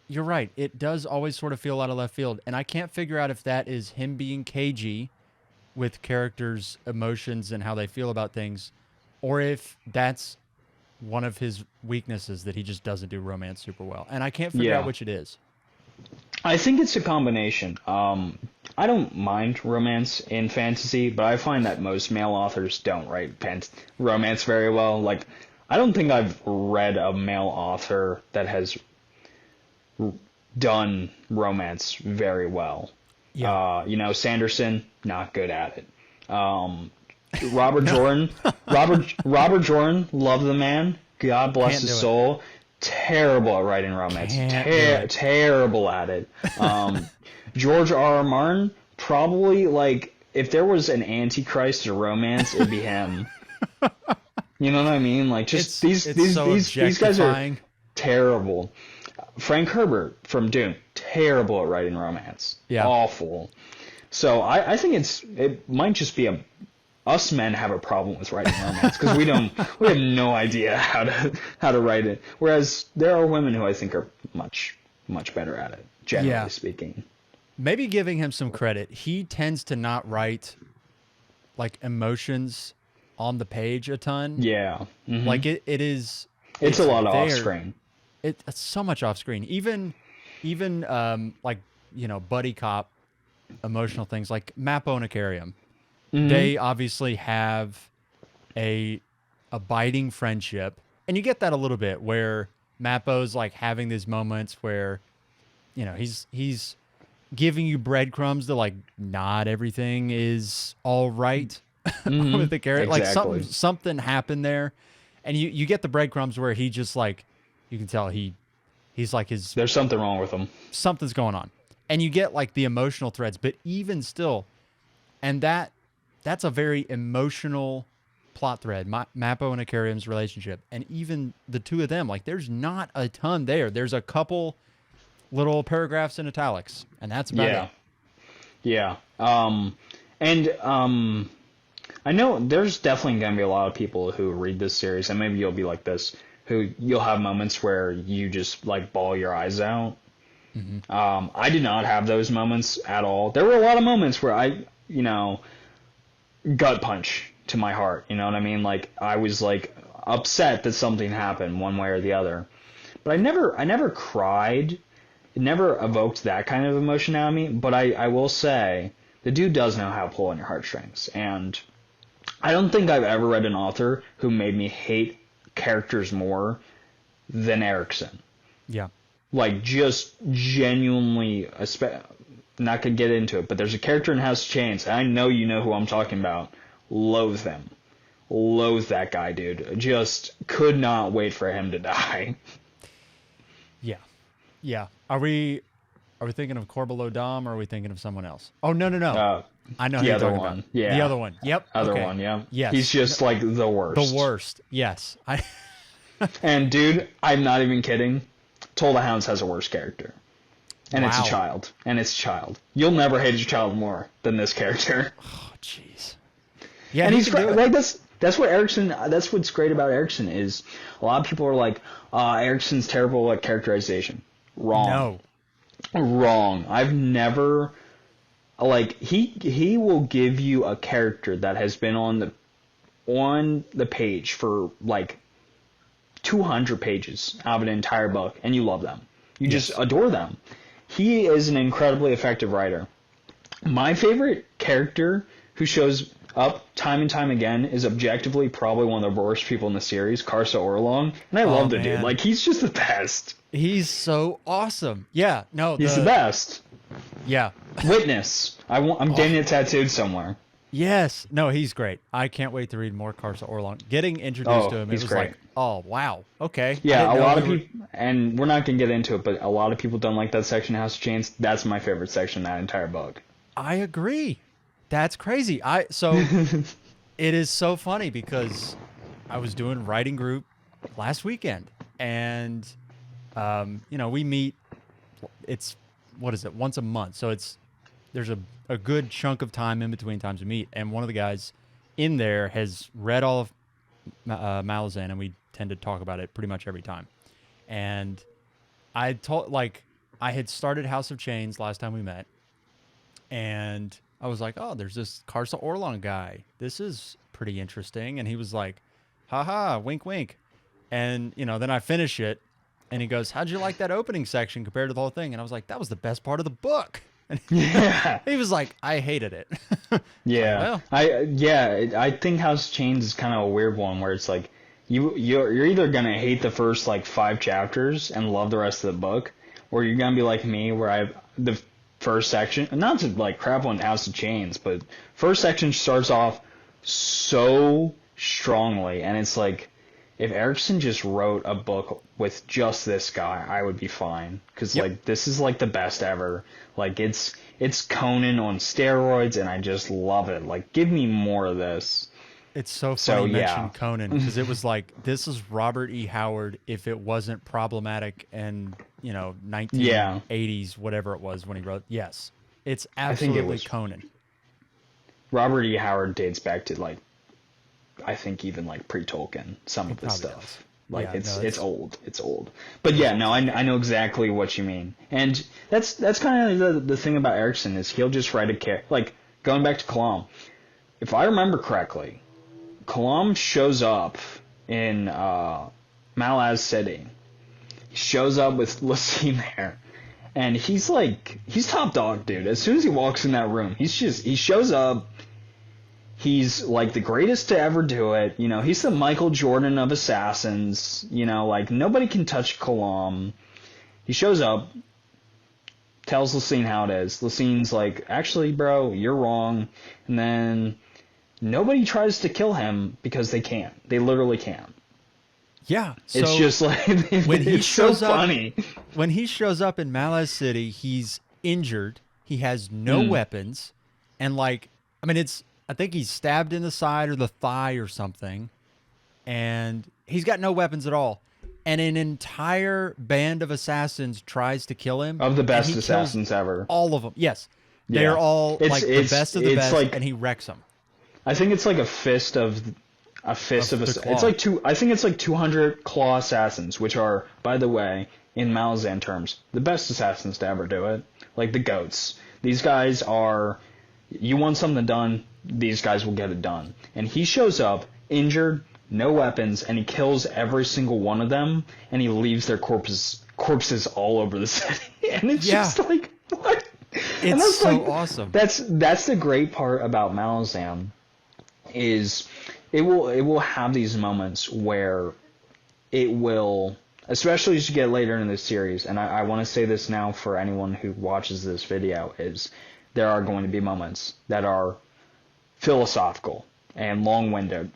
you're right, it does always sort of feel out of left field. And I can't figure out if that is him being cagey with characters' emotions and how they feel about things, or if that's one of his weaknesses that he just doesn't do romance super well. And I can't figure out Yeah. which it is. I think it's a combination. I don't mind romance in fantasy, but I find that most male authors don't write romance very well. Like, I don't think I've read a male author that has done romance very well. Yeah. Sanderson, not good at it. Robert Jordan, Robert Jordan, love the man. God bless Can't his do it. soul. Terrible at writing romance. Can't do it. Terrible at it. George R. R. Martin, probably, like, if there was an antichrist to romance, it'd be him. You know what I mean? Like, just It's so these guys are objectifying. terrible. Frank Herbert from Dune, terrible at writing romance. Yeah. Awful. So I think it might just be us men have a problem with writing romance because we have no idea how to write it. Whereas there are women who I think are much better at it, generally speaking. Maybe giving him some credit. He tends to not write like emotions on the page a ton. Yeah. Mhm. Like it's It's a lot of there. off screen. It's so much off screen. Even like, buddy cop emotional things like Mappo and Icarium. They obviously have a abiding friendship, and you get that a little bit where Mappo's like having these moments where he's giving you breadcrumbs that like not everything is all right with the character. Exactly. Like something happened there, and you get the breadcrumbs where he just like you can tell he's like There's something wrong with them. something's going on, and you get like the emotional threads, but even still, and that's a very emotional plot thread, Mappo and Icarium's relationship. And even the two of them, like, there's not a ton there. There's a couple little paragraphs in italics, and that's about it. Yeah. I know there's definitely going to be a lot of people who read this series, and maybe you'll be like this, who you'll have moments where you just, like, bawl your eyes out. I did not have those moments at all. There were a lot of moments where I, gut punch to my heart, you know what I mean? Like, I was, like, upset that something happened one way or the other. But I never cried. It never evoked that kind of emotion out of me. But I will say, the dude does know how to pull on your heartstrings. And I don't think I've ever read an author who made me hate characters more than Erickson. Yeah. Like, just genuinely, not gonna get into it, but there's a character in House of Chains, and I know you know who I'm talking about. Loathe him. Loathe that guy, dude. Just could not wait for him to die. Yeah. Yeah. Are we thinking of Corbelo Dom, or are we thinking of someone else? Oh, no. I know who The you're other talking one. about. Yeah. The other one. Yep. Other Okay. one, yeah. Yes. He's just like the worst. The worst. Yes. And dude, I'm not even kidding. Toll the Hounds has a worse character. And it's a Wow. child. And it's a child. You'll never hate your child more than this character. Oh, jeez. Yeah, And he he's can do great. it. Like that's what Erickson. That's what's great about Erickson is a lot of people are like, Erickson's terrible at characterization. Wrong. No. Wrong. I've never like he will give you a character that has been on the page for like 200 pages out of an entire book, and you love them. You just adore them. He is an incredibly effective writer. My favorite character who shows up time and time again is objectively probably one of the worst people in the series, Karsa Orlong. And I love the dude. Man. Like, he's just the best. He's so awesome. Yeah. No. He's the best. Yeah. Witness. I'm getting it tattooed somewhere. Yes. No, he's great. I can't wait to read more Karsa Orlong. Getting introduced to him, it he's was great. like, oh, wow. Okay. Yeah, a lot of people, and we're not going to get into it, but a lot of people don't like that section of House of Chains. That's my favorite section of that entire book. I agree. That's crazy. So it is so funny because I was doing writing group last weekend, and we meet. It's what is it? Once a month. So it's there's a good chunk of time in between times we meet, and one of the guys in there has read all of Malazan, and we tend to talk about it pretty much every time. And I told like I had started House of Chains last time we met, and I was like, "Oh, there's this Karsa Orlong guy. This is pretty interesting." And he was like, "Haha, wink, wink." And then I finish it, and he goes, "How'd you like that opening section compared to the whole thing?" And I was like, "That was the best part of the book." And Yeah. he was like, "I hated it." Yeah. Well, I think House of Chains is kind of a weird one where it's like you're either gonna hate the first like 5 chapters and love the rest of the book, or you're gonna be like me where I the first section, not to like crap on House of Chains, but first section starts off so strongly, and it's like if Erickson just wrote a book with just this guy, I would be fine. Because, yep. like, this is, like, the best ever. Like, it's Conan on steroids, and I just love it. Like, give me more of this. It's so funny So, you yeah. mentioned Conan, because it was like, this is Robert E. Howard if it wasn't problematic and, 1980s, whatever it was when he wrote. Yes, it's absolutely was- Conan. Robert E. Howard dates back to, like, I think even, like, pre-Tolkien, some of the probably stuff. does. Like, Yeah, it's old. It's old. But, yeah, no, I know exactly what you mean. And that's kind of the thing about Erickson is he'll just write a character. Like, going back to Kalam, if I remember correctly, Kalam shows up in Malaz City. He shows up with Felisin there. And he's top dog, dude. As soon as he walks in that room, he shows up. He's like the greatest to ever do it. He's the Michael Jordan of assassins. Like nobody can touch Kalam. He shows up, tells Felisin how it is. Felisin's like, actually, bro, you're wrong. And then nobody tries to kill him because they can't. They literally can't. Yeah, so It's just like when he it's shows so up, funny. when he shows up in Malaz City, he's injured. He has no weapons, and I think he's stabbed in the side or the thigh or something, and he's got no weapons at all. And an entire band of assassins tries to kill him. Of the best and he assassins kills ever. all of them. Yes, Yeah. they're all like the best of the best, like, and he wrecks them. I think it's like a fist of the it's like I think it's like 200 claw assassins, which are, by the way, in Malazan terms, the best assassins to ever do it. Like the goats. These guys are, you want something done, these guys will get it done. And he shows up injured, no weapons, and he kills every single one of them, and he leaves their corpses all over the city. And it's just like, what? It's so awesome. That's the great part about Malazan is it will have these moments where it will, especially as you get later in the series, and I want to say this now for anyone who watches this video, is there are going to be moments that are philosophical and long-winded.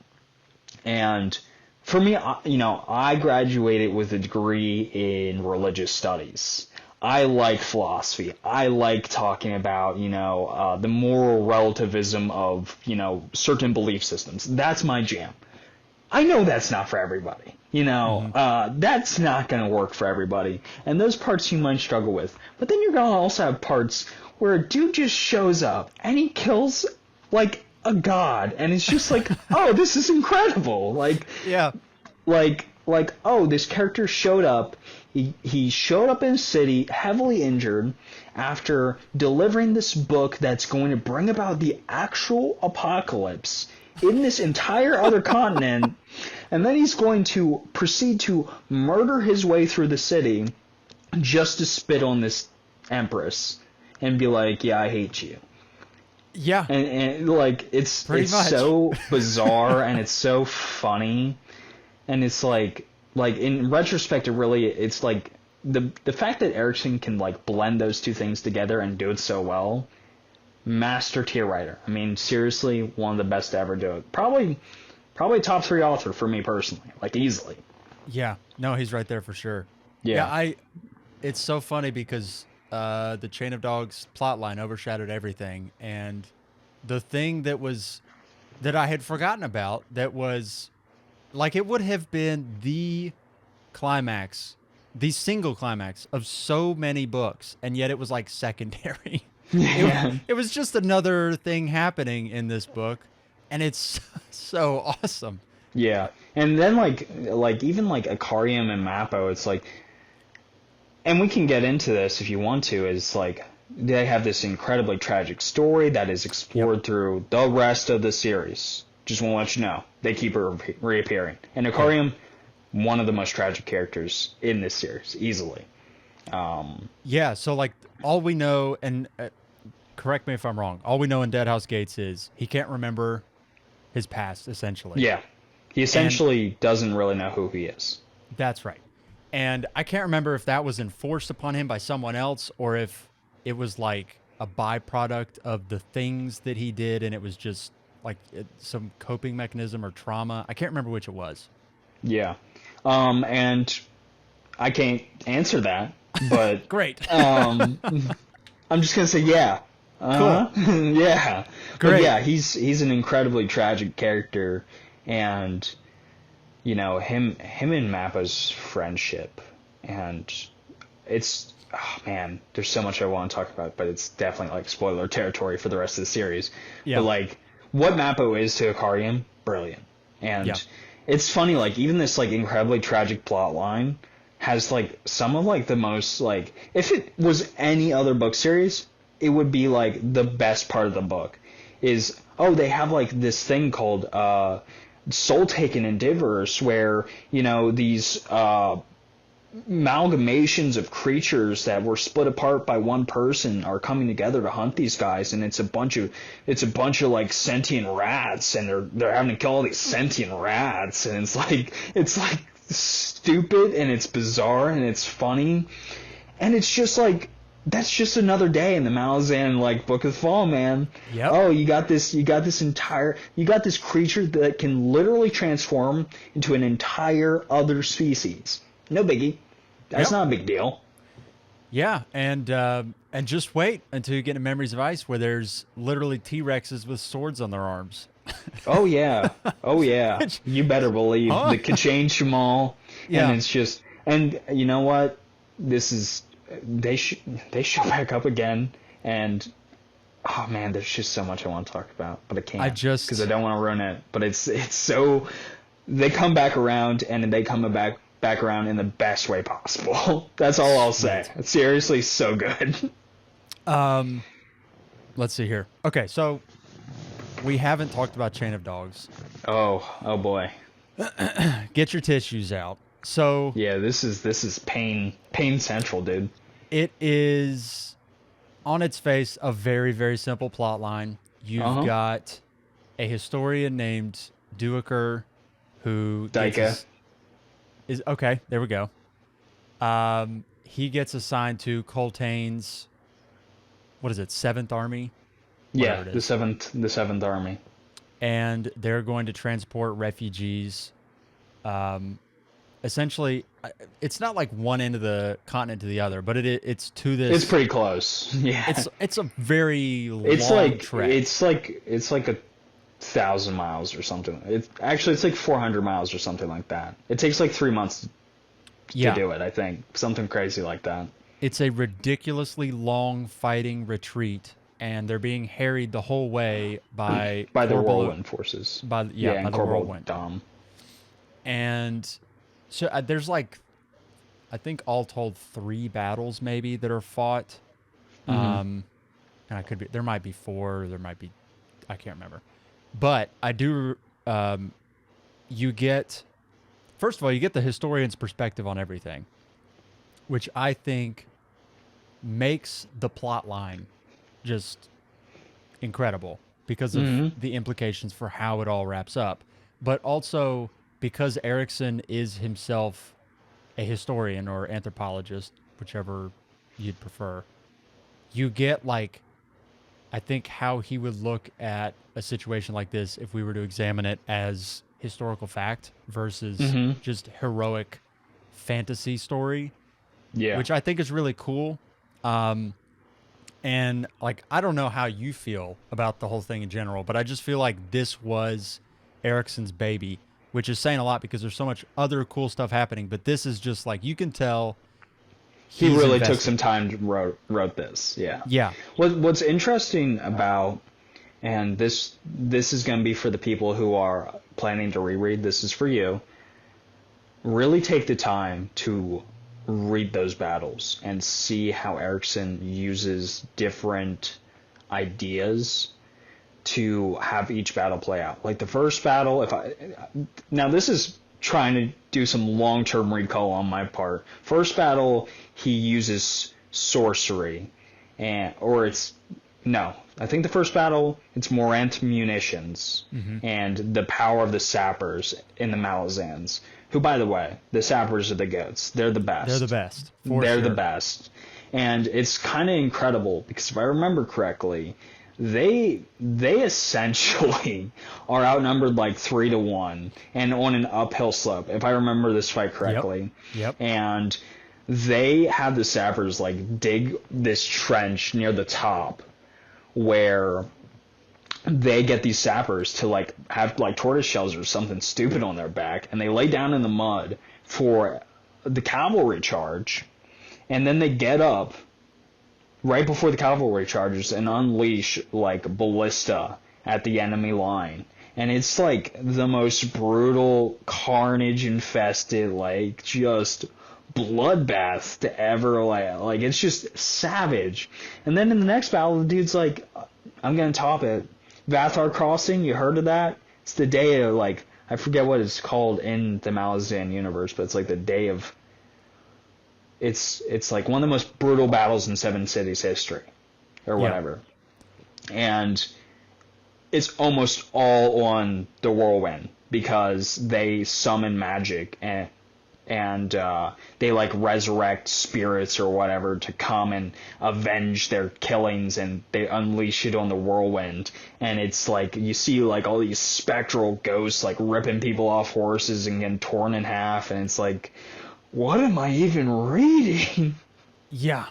And for me, I graduated with a degree in religious studies. I like philosophy. I like talking about, the moral relativism of, certain belief systems. That's my jam. I know that's not for everybody. That's not going to work for everybody. And those parts you might struggle with. But then you're going to also have parts where a dude just shows up and he kills, like, a god. And it's just like, oh, this is incredible. Like, Yeah. Like, oh, this character showed up. He showed up in a city heavily injured after delivering this book that's going to bring about the actual apocalypse in this entire other continent, and then he's going to proceed to murder his way through the city just to spit on this empress and be like, yeah, I hate you. Yeah. And like, it's Pretty much. so bizarre and it's so funny. And it's like in retrospect, it's like the fact that Erickson can like blend those two things together and do it so well, master tier writer. I mean, seriously, one of the best to ever do it. Probably top 3 author for me personally, like easily. Yeah. No, he's right there for sure. Yeah. It's so funny because the Chain of Dogs plotline overshadowed everything, and the thing that I had forgotten about that was like it would have been the climax, the single climax of so many books, and yet it was like secondary. Yeah. It was just another thing happening in this book, and it's so awesome. Yeah. And then like even like Icarium and Mappo, it's like, and we can get into this if you want to, is like they have this incredibly tragic story that is explored through the rest of the series. Just want to let you know. They keep reappearing. And Icarium, one of the most tragic characters in this series, easily. Yeah, so like all we know, and correct me if I'm wrong, all we know in Deadhouse Gates is he can't remember his past, essentially. Yeah. He And essentially doesn't really know who he is. that's right. And I can't remember if that was enforced upon him by someone else or if it was like a byproduct of the things that he did and it was just like some coping mechanism or trauma. I can't remember which it was. Yeah. And I can't answer that, but Great. I'm just gonna say yeah. Cool. Yeah. But Great. yeah, he's an incredibly tragic character, and you know him and Mappa's friendship, and it's oh man, there's so much I want to talk about, but it's definitely like spoiler territory for the rest of the series. Yeah. But like what Mappo is to Icarium, brilliant, and Yeah. it's funny like even this like incredibly tragic plot line has like some of like the most like if it was any other book series it would be like the best part of the book is they have like this thing called soul taken endeavors where you know these amalgamations of creatures that were split apart by one person are coming together to hunt these guys, and it's a bunch of like sentient rats, and they're having to kill all these sentient rats, and it's like stupid and it's bizarre and it's funny, and it's just like that's just another day in the Malazan like Book of the Fall, man. Yep. Oh, you got this creature that can literally transform into an entire other species. No biggie. That's not a big deal. Yeah, and just wait until you get into Memories of Ice, where there's literally T-Rexes with swords on their arms. Oh yeah, oh yeah. You better believe the Kachane Shamal, Yeah. and it's just, and you know what? This is they show back up again, and oh man, there's just so much I want to talk about, but I can't because I don't want to ruin it. But it's so they come back around, and they come back around in the best way possible. That's all I'll say. It's seriously so good. Let's see here. Okay, so we haven't talked about Chain of Dogs. Oh boy. Get your tissues out. So yeah, this is pain central, dude. It is on its face a very, very simple plot line. You've got a historian named Duiker who is okay, there we go. He gets assigned to Coltane's, what is it, 7th Army? Yeah, the seventh Army. And they're going to transport refugees. Essentially, it's not like one end of the continent to the other, but it's to this. It's pretty close. Yeah, it's a very long trek. It's like 1,000 miles or something. It's like 400 miles or something like that. It takes like 3 months to do it. I think something crazy like that. It's a ridiculously long fighting retreat, and they're being harried the whole way by the whirlwind forces. By the whirlwind. Dom. And so there's like, I think all told 3 battles maybe that are fought. And there might be 4, there might be, I can't remember. But I do, you get, first of all, you get the historian's perspective on everything, which I think makes the plot line just incredible because of the implications for how it all wraps up. But also because Erikson is himself a historian or anthropologist, whichever you'd prefer, you get like, I think how he would look at a situation like this if we were to examine it as historical fact versus just heroic fantasy story. Yeah. Which I think is really cool. And like, I don't know how you feel about the whole thing in general, but I just feel like this was Erikson's baby, which is saying a lot because there's so much other cool stuff happening. But this is just like, you can tell he he's really invested. took some time to wrote this. Yeah. Yeah. What's interesting about, and this is going to be for the people who are planning to reread. This is for you. Really take the time to read those battles and see how Erickson uses different ideas to have each battle play out. Like the first battle, now this is trying to do some long-term recall on my part. First battle, he uses sorcery, I think the first battle, it's Morant munitions and the power of the sappers in the Malazans, who, by the way, the sappers are the goats. They're the best. They're the best. They're the best. And it's kind of incredible because if I remember correctly, they essentially are outnumbered like 3-1 and on an uphill slope, if I remember this fight correctly. Yep. And they have the sappers like dig this trench near the top where they get these sappers to like have like tortoise shells or something stupid on their back, and they lay down in the mud for the cavalry charge, and then they get up right before the cavalry charges and unleash like ballista at the enemy line. And it's like the most brutal, carnage infested, like just bloodbath to ever like it's just savage. And then in the next battle, the dude's like, I'm gonna top it. Vathar Crossing, you heard of that? It's the day of, like, I forget what it's called in the Malazan universe, but it's like the day of, it's like one of the most brutal battles in Seven Cities history, or whatever. And it's almost all on the whirlwind, because they summon magic, and they like resurrect spirits or whatever to come and avenge their killings, and they unleash it on the whirlwind. And it's like you see like all these spectral ghosts like ripping people off horses and getting torn in half, and it's like, what am I even reading? Yeah.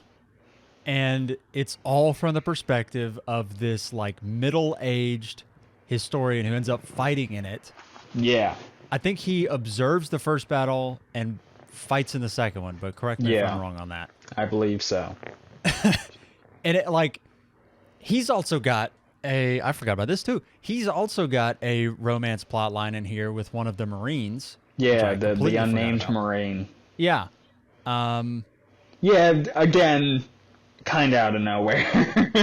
And it's all from the perspective of this like middle-aged historian who ends up fighting in it. Yeah. I think he observes the first battle and fights in the second one, but correct me if I'm wrong on that. I believe so. And it, like, he's also got I forgot about this too. He's also got a romance plot line in here with one of the Marines. Yeah, the unnamed Marine. Yeah. Yeah, again, kind of out of nowhere.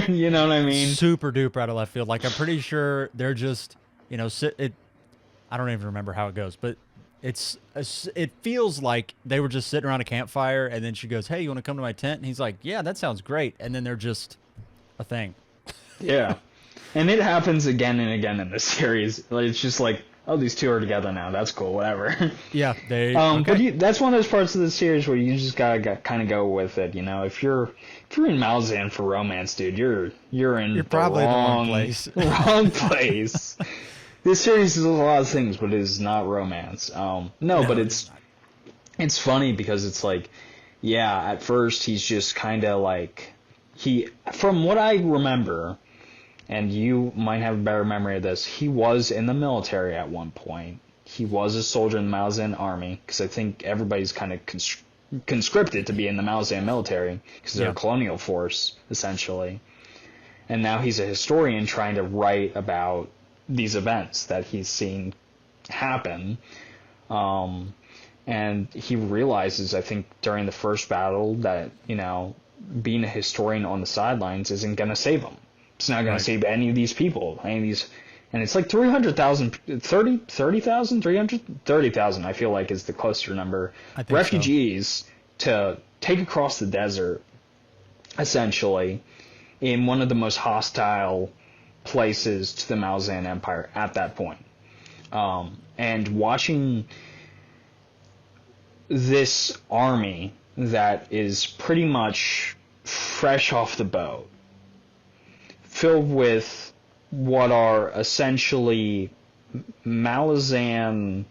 You know what I mean? Super duper out of left field. Like, I'm pretty sure they're just, I don't even remember how it goes, but it feels like they were just sitting around a campfire, and then she goes, "Hey, you want to come to my tent?" And he's like, "Yeah, that sounds great." And then they're just a thing. Yeah. And it happens again and again in this series. Like, it's just like, oh, these two are together now. That's cool. Whatever. Yeah, But that's one of those parts of the series where you just gotta kind of go with it. You know, if you're in Malazan for romance, dude, you're in probably the wrong place. Wrong place. This series is a lot of things, but it is not romance. But it's funny because it's like, yeah, at first he's just kind of like, from what I remember, and you might have a better memory of this, he was in the military at one point. He was a soldier in the Malazan army, because I think everybody's kind of conscripted to be in the Malazan military, because they're a colonial force, essentially. And now he's a historian trying to write about these events that he's seen happen. And he realizes, I think, during the first battle that, being a historian on the sidelines isn't going to save him. It's not going to save any of these people, and it's like 300,000, 30,000, 330,000, I feel like is the closer number, refugees to take across the desert, essentially, in one of the most hostile places to the Malazan Empire at that point. And watching this army that is pretty much fresh off the boat, filled with what are essentially Malazan,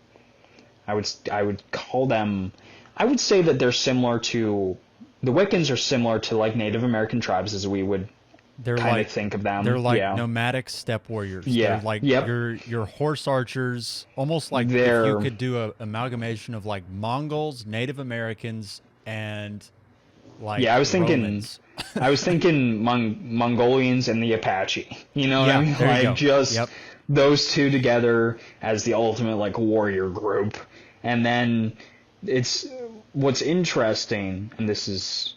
I would call them, I would say that they're similar to, the Wiccans are similar to like Native American tribes as we would kind of think of them. They're like nomadic steppe warriors. Yeah. They're like your horse archers, almost like if you could do an amalgamation of like Mongols, Native Americans, and like Yeah, I was thinking, Romans. Mongolians and the Apache. You know what I Yeah, mean? there you Like go. just Yep. those two together as the ultimate like warrior group. And then it's what's interesting, and this is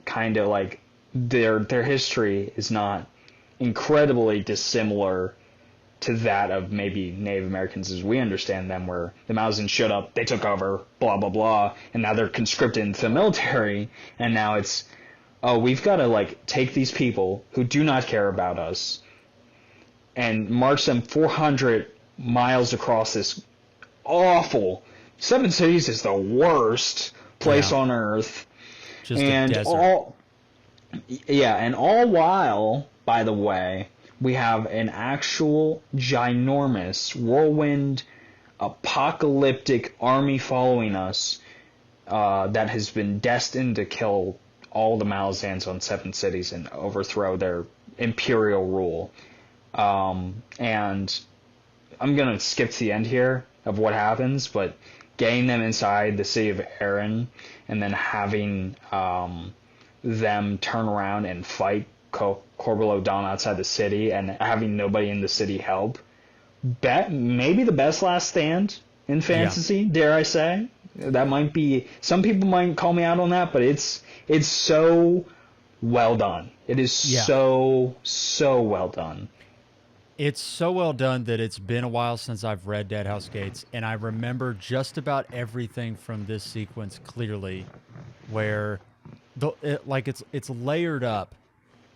kind of like their history is not incredibly dissimilar to that of maybe Native Americans as we understand them, where the Malazans showed up, they took over, blah, blah, blah, and now they're conscripted into the military, and now it's, oh, we've got to, like, take these people who do not care about us and march them 400 miles across this awful, Seven Cities is the worst place Yeah. on earth, Just a and desert. all while, by the way, we have an actual ginormous whirlwind apocalyptic army following us that has been destined to kill all the Malazans on Seven Cities and overthrow their imperial rule. And I'm going to skip to the end here of what happens, but getting them inside the city of Erin and then having them turn around and fight Corbeil Dawn outside the city and having nobody in the city help. Maybe the best last stand in Yeah. fantasy, dare I say. That might be, some people might call me out on that, but it's so well done. It is Yeah. so well done. It's so well done that it's been a while since I've read Deadhouse Gates, and I remember just about everything from this sequence clearly, where it's layered up,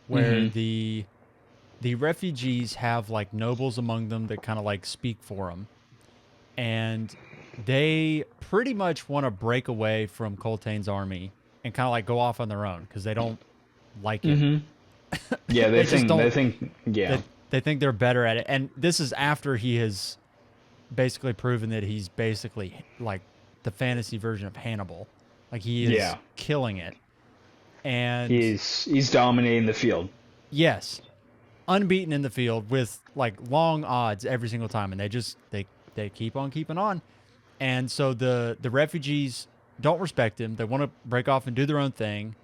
where Mm-hmm. the refugees have like nobles among them that kind of like speak for them, and they pretty much want to break away from Coltane's army and kind of like go off on their own because they don't like it. Mm-hmm. Yeah, They just don't. yeah. They think they're better at it, and this is after he has basically proven that he's basically like the fantasy version of Hannibal. Like he is Yeah. killing it. And He's dominating the field. yes, unbeaten in the field with like long odds every single time, and they keep on keeping on. And so the refugees don't respect him. They want to break off and do their own thing.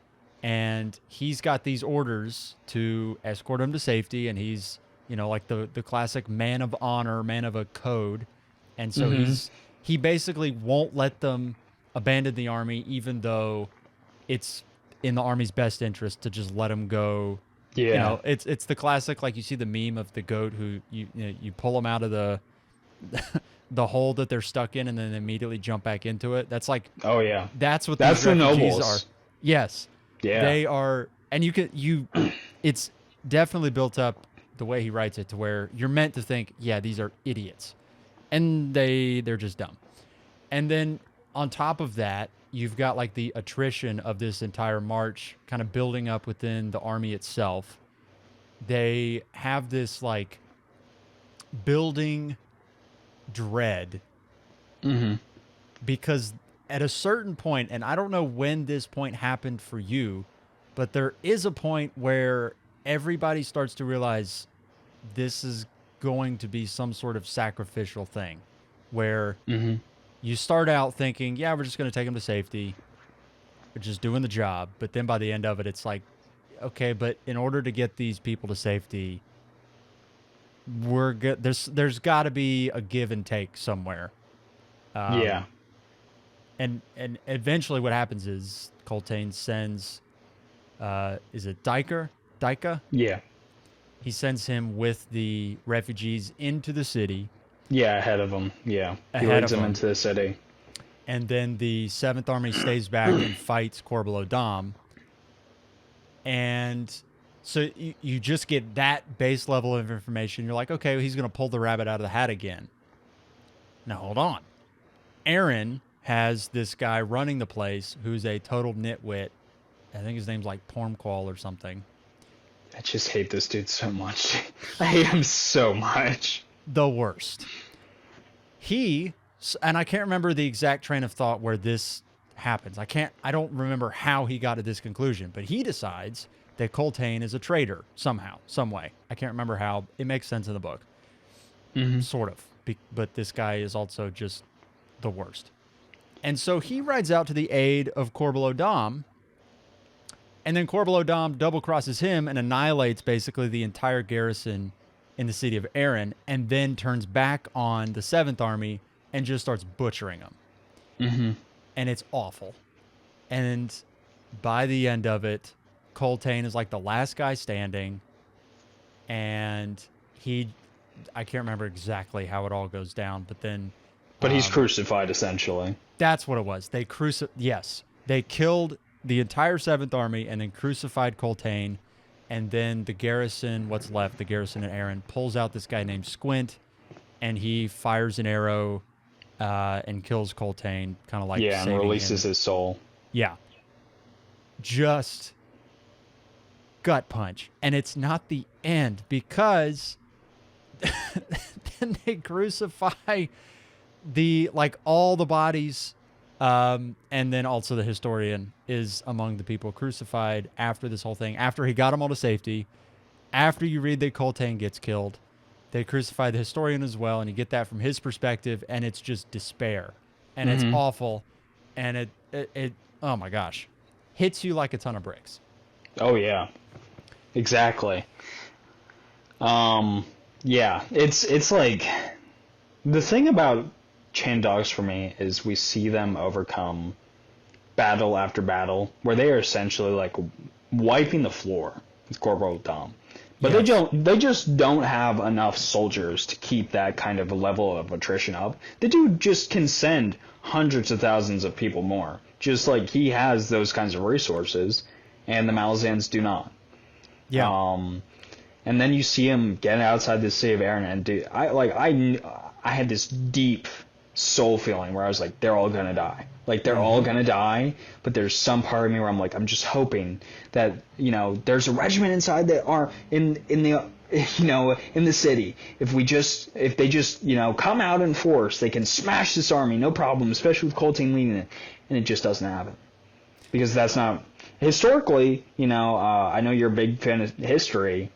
And he's got these orders to escort him to safety, and he's, like the classic man of honor, man of a code. And so Mm-hmm. he basically won't let them abandon the army, even though it's in the army's best interest to just let them go. Yeah. It's the classic, like you see the meme of the goat who you pull them out of the hole that they're stuck in and then immediately jump back into it. That's like Oh yeah. that's what these That's the refugees are. nobles. Yes, Yeah. they are, and it's definitely built up the way he writes it to where you're meant to think, yeah, these are idiots, and they're just dumb. And then on top of that, you've got like the attrition of this entire march kind of building up within the army itself. They have this like building dread Mm-hmm. because at a certain point, and I don't know when this point happened for you, but there is a point where everybody starts to realize this is going to be some sort of sacrificial thing where Mm-hmm. you start out thinking, yeah, we're just going to take them to safety. We're just doing the job. But then by the end of it, it's like, okay, but in order to get these people to safety, we're good. There's got to be a give and take somewhere. Yeah. And eventually what happens is Coltane sends, is it Dika? Yeah. He sends him with the refugees into the city Yeah, ahead of him. Yeah. He ahead leads of them him. into the city. And then the 7th Army stays back and fights Corbeil Dom. And so you just get that base level of information. You're like, okay, well, he's going to pull the rabbit out of the hat again. Now, hold on. Aaron has this guy running the place who's a total nitwit. I think his name's like Pormqual or something. I just hate this dude so much. I hate him so much. The worst. And I can't remember the exact train of thought where this happens. I don't remember how he got to this conclusion, but he decides that Coltane is a traitor somehow, some way. I can't remember how. It makes sense in the book. Mm-hmm. Sort of. But this guy is also just the worst. And so he rides out to the aid of Corbeau Dom, and then Corbeau Dom double crosses him and annihilates basically the entire garrison in the city of Erin, and then turns back on the Seventh Army and just starts butchering them. Mm-hmm. And it's awful. And by the end of it, Coltane is like the last guy standing, and I can't remember exactly how it all goes down, but then But he's crucified, essentially. that's what it was. Yes, they killed the entire Seventh Army and then crucified Coltane, and then the garrison, what's left, the garrison in Erin, pulls out this guy named Squint, and he fires an arrow and kills Coltane, kind of like Yeah, and releases his soul. Yeah, just gut punch, and it's not the end because then they crucify all the bodies, and then also the historian is among the people crucified after this whole thing, after he got them all to safety. After you read that Coltane gets killed, they crucify the historian as well, and you get that from his perspective, and it's just despair, and it's awful, and it oh my gosh, hits you like a ton of bricks. Oh yeah, exactly. Yeah, it's like the thing about chain dogs for me is we see them overcome battle after battle where they are essentially like wiping the floor with Corbeau Dom. But Yes. they just don't have enough soldiers to keep that kind of level of attrition up. The dude just can send hundreds of thousands of people more. Just like he has those kinds of resources, and the Malazans do not. Yeah. And then you see him get outside the city of Erin, and dude, I had this deep soul feeling where I was like, they're all gonna die. Like they're all gonna die, but there's some part of me where I'm like, I'm just hoping that there's a regiment inside that are in the in the city. If they just come out in force, they can smash this army, no problem. Especially with Coltane leading it, and it just doesn't happen because that's not historically. I know you're a big fan of history,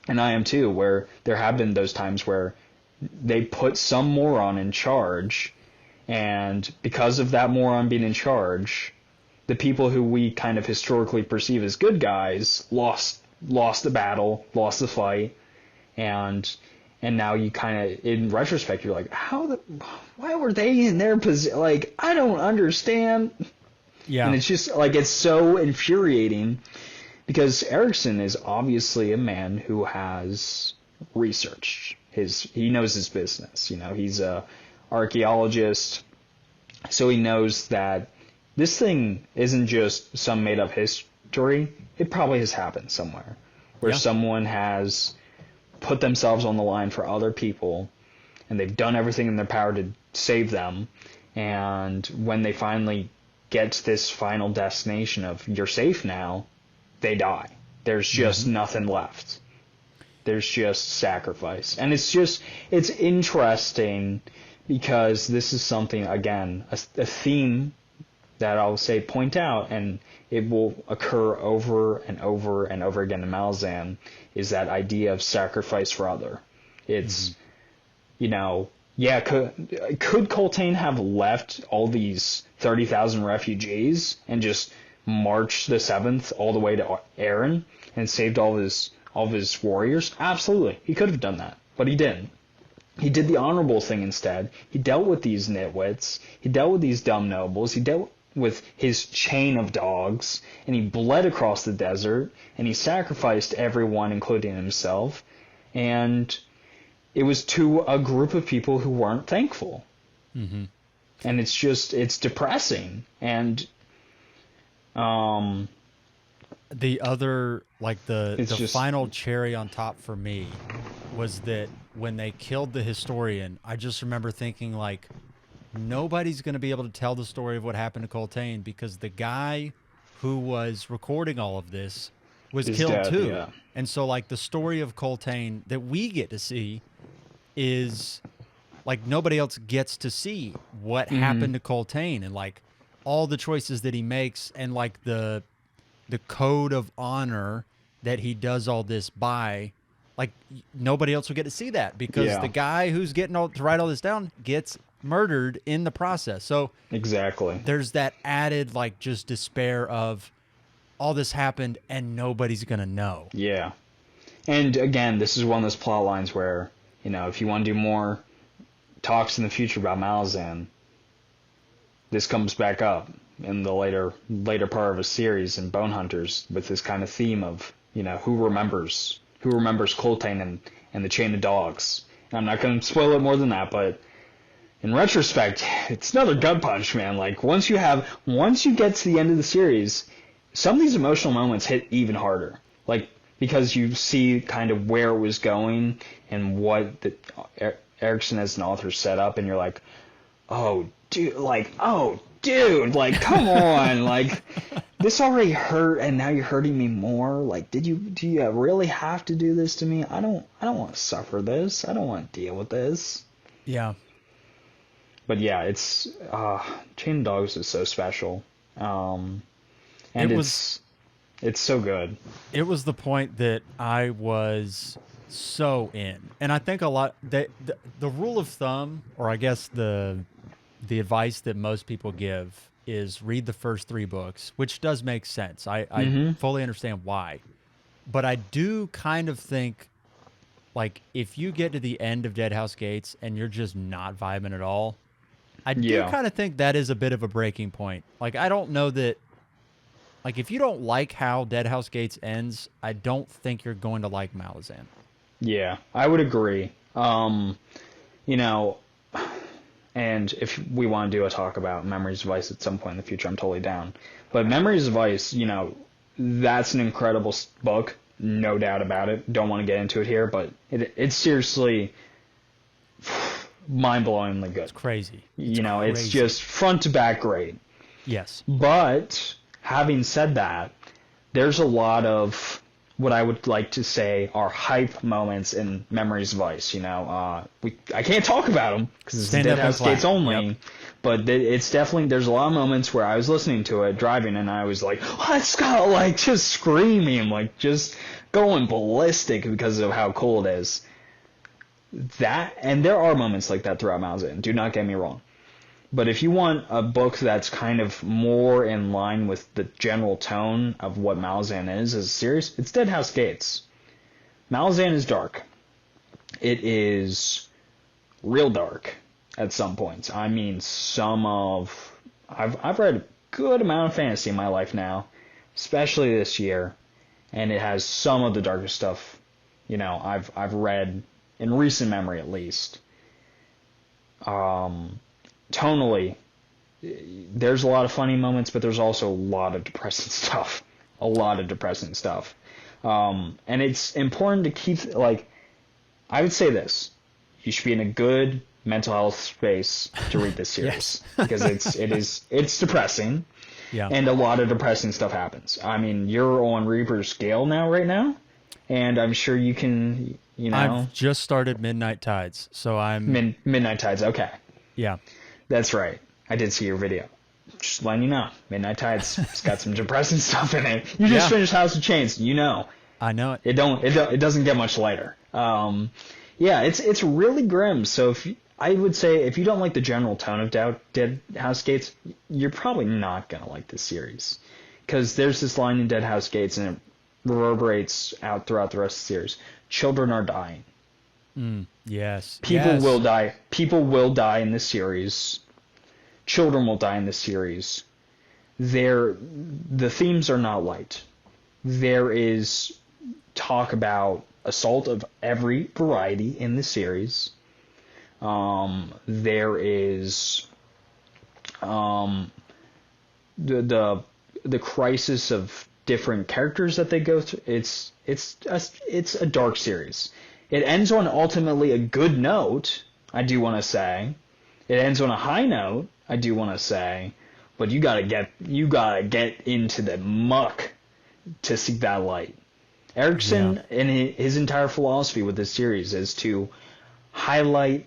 and I am too. Where there have been those times where they put some moron in charge, and because of that moron being in charge, the people who we kind of historically perceive as good guys lost the battle, lost the fight, and now you kind of, in retrospect, you're like, why were they in their position? Like, I don't understand. Yeah. And it's just like, it's so infuriating because Erickson is obviously a man who has researched he knows his business. He's a archaeologist, so he knows that this thing isn't just some made up history. It probably has happened somewhere where someone has put themselves on the line for other people, and they've done everything in their power to save them, and when they finally get to this final destination of you're safe now, they die. There's just nothing left. There's just sacrifice. And it's interesting because this is something, again, a theme that I'll point out, and it will occur over and over and over again in Malazan, is that idea of sacrifice for other. It's, could Coltane have left all these 30,000 refugees and just marched the 7th all the way to Erin and saved all of his warriors? Absolutely. He could have done that, but he didn't. He did the honorable thing instead. He dealt with these nitwits. He dealt with these dumb nobles. He dealt with his chain of dogs, and he bled across the desert, and he sacrificed everyone, including himself, and it was to a group of people who weren't thankful. Mm-hmm. And it's depressing. And the other, the final cherry on top for me was that when they killed the historian, I just remember thinking, like, nobody's going to be able to tell the story of what happened to Coltane because the guy who was recording all of this was killed dead, too. yeah. And so, like, the story of Coltane that we get to see is, like, nobody else gets to see what happened to Coltane and, like, all the choices that he makes and, like, the code of honor that he does all this by. Like, nobody else will get to see that because the guy who's getting to write all this down gets murdered in the process. So Exactly. there's that added, like, just despair of all this happened and nobody's going to know. Yeah. And again, this is one of those plot lines where, if you want to do more talks in the future about Malazan, this comes back up in the later part of a series in Bone Hunters with this kind of theme of, who remembers Coltane and the Chain of Dogs. And I'm not going to spoil it more than that, but in retrospect, it's another gut punch, man. Like, once you get to the end of the series, some of these emotional moments hit even harder. Like, because you see kind of where it was going and what Erickson as an author set up, and you're like, oh, dude, come on, like, this already hurt, and now you're hurting me more. Like, do you really have to do this to me? I don't want to suffer this. I don't want to deal with this. Yeah. But yeah, it's Chain of Dogs is so special, and it's so good. It was the point that I was so in, and I think a lot the rule of thumb, or I guess the advice that most people give, is read the first 3 books, which does make sense. I fully understand why, but I do kind of think, like, if you get to the end of Deadhouse Gates and you're just not vibing at all, I do kind of think that is a bit of a breaking point. Like, I don't know that, like, if you don't like how Deadhouse Gates ends, I don't think you're going to like Malazan. Yeah, I would agree. And if we want to do a talk about Memories of Ice at some point in the future, I'm totally down. But Memories of Ice, that's an incredible book, no doubt about it. Don't want to get into it here, but it's seriously mind-blowingly good. It's crazy. It's just front to back great. Yes. But having said that, there's a lot of what I would like to say are hype moments in Memories of Ice. I can't talk about them because it's Deadhouse Gates only. Yep. But it's definitely, there's a lot of moments where I was listening to it driving and I was like, let's go, like, just screaming, like, just going ballistic because of how cool it is. And there are moments like that throughout Malazan, do not get me wrong. But if you want a book that's kind of more in line with the general tone of what Malazan is as a series, it's Deadhouse Gates. Malazan is dark. It is real dark at some points. I mean, I've read a good amount of fantasy in my life now, especially this year, and it has some of the darkest stuff, I've read in recent memory, at least. Tonally, there's a lot of funny moments, but there's also a lot of depressing stuff. And it's important to keep, like, I would say this. You should be in a good mental health space to read this series. Yes. Because it's depressing. Yeah. And a lot of depressing stuff happens. I mean, you're on Reaper's Gale right now, and I'm sure you can, I've just started Midnight Tides, so I'm... Midnight Tides, okay. Yeah. That's right. I did see your video. Just letting you know. Midnight Tides. It's got some depressing stuff in it. You just finished House of Chains. I know it. It doesn't get much lighter. It's really grim. So I would say if you don't like the general tone of Deadhouse Gates, you're probably not going to like this series. Because there's this line in Deadhouse Gates, and it reverberates out throughout the rest of the series. Children are dying. Yes. People will die. People will die in this series. Children will die in this series. The themes are not light. There is talk about assault of every variety in the series. There is the crisis of different characters that they go through. It's a dark series. It ends on ultimately a good note, I do want to say. It ends on a high note, I do want to say. But you gotta get into the muck to see that light. Erickson, in his entire philosophy with this series, is to highlight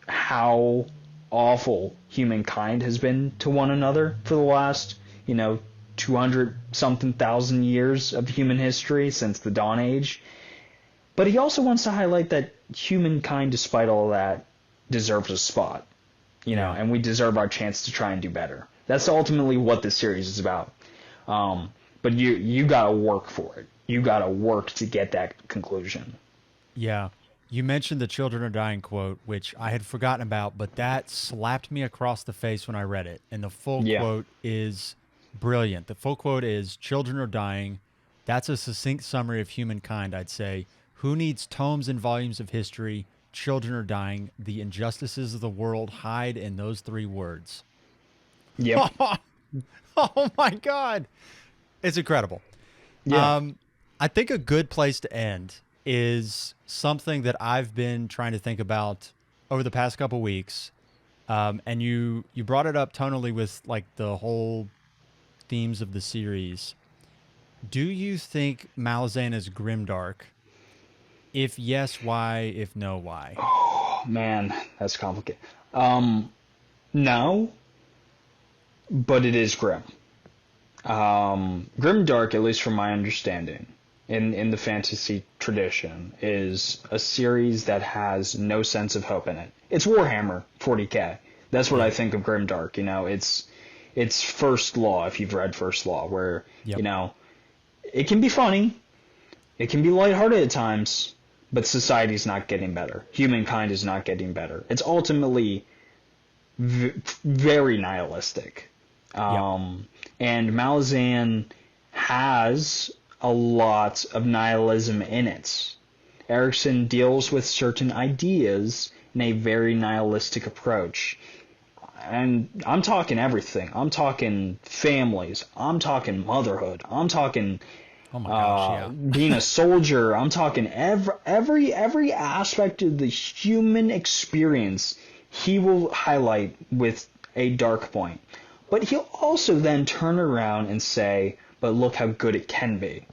how awful humankind has been to one another for the last, 200-something thousand years of human history since the Dawn Age. But he also wants to highlight that humankind, despite all that, deserves a spot, Yeah. and we deserve our chance to try and do better. That's ultimately what this series is about. But you gotta work for it. You gotta work to get that conclusion. Yeah. You mentioned the children are dying quote, which I had forgotten about, but that slapped me across the face when I read it. And the full Yeah. quote is brilliant. The full quote is children are dying. That's a succinct summary of humankind, I'd say. Who needs tomes and volumes of history? Children are dying. The injustices of the world hide in those three words. Yep. Oh my God. It's incredible. Yeah. I think a good place to end is something that I've been trying to think about over the past couple weeks. And you brought it up tonally with like the whole themes of the series. Do you think Malazan is grimdark? If yes, why? If no, why? Oh, man, that's complicated. No, but it is grim. Grimdark, at least from my understanding, in the fantasy tradition, is a series that has no sense of hope in it. It's Warhammer 40K. That's what I think of Grimdark. It's First Law, if you've read First Law, where Yep. it can be funny, it can be lighthearted at times, but society's not getting better. Humankind is not getting better. It's ultimately very nihilistic. And Malazan has a lot of nihilism in it. Erickson deals with certain ideas in a very nihilistic approach. And I'm talking everything. I'm talking families. I'm talking motherhood. I'm talking Oh my gosh, yeah. being a soldier. I'm talking every aspect of the human experience he will highlight with a dark point. But he'll also then turn around and say, but look how good it can be.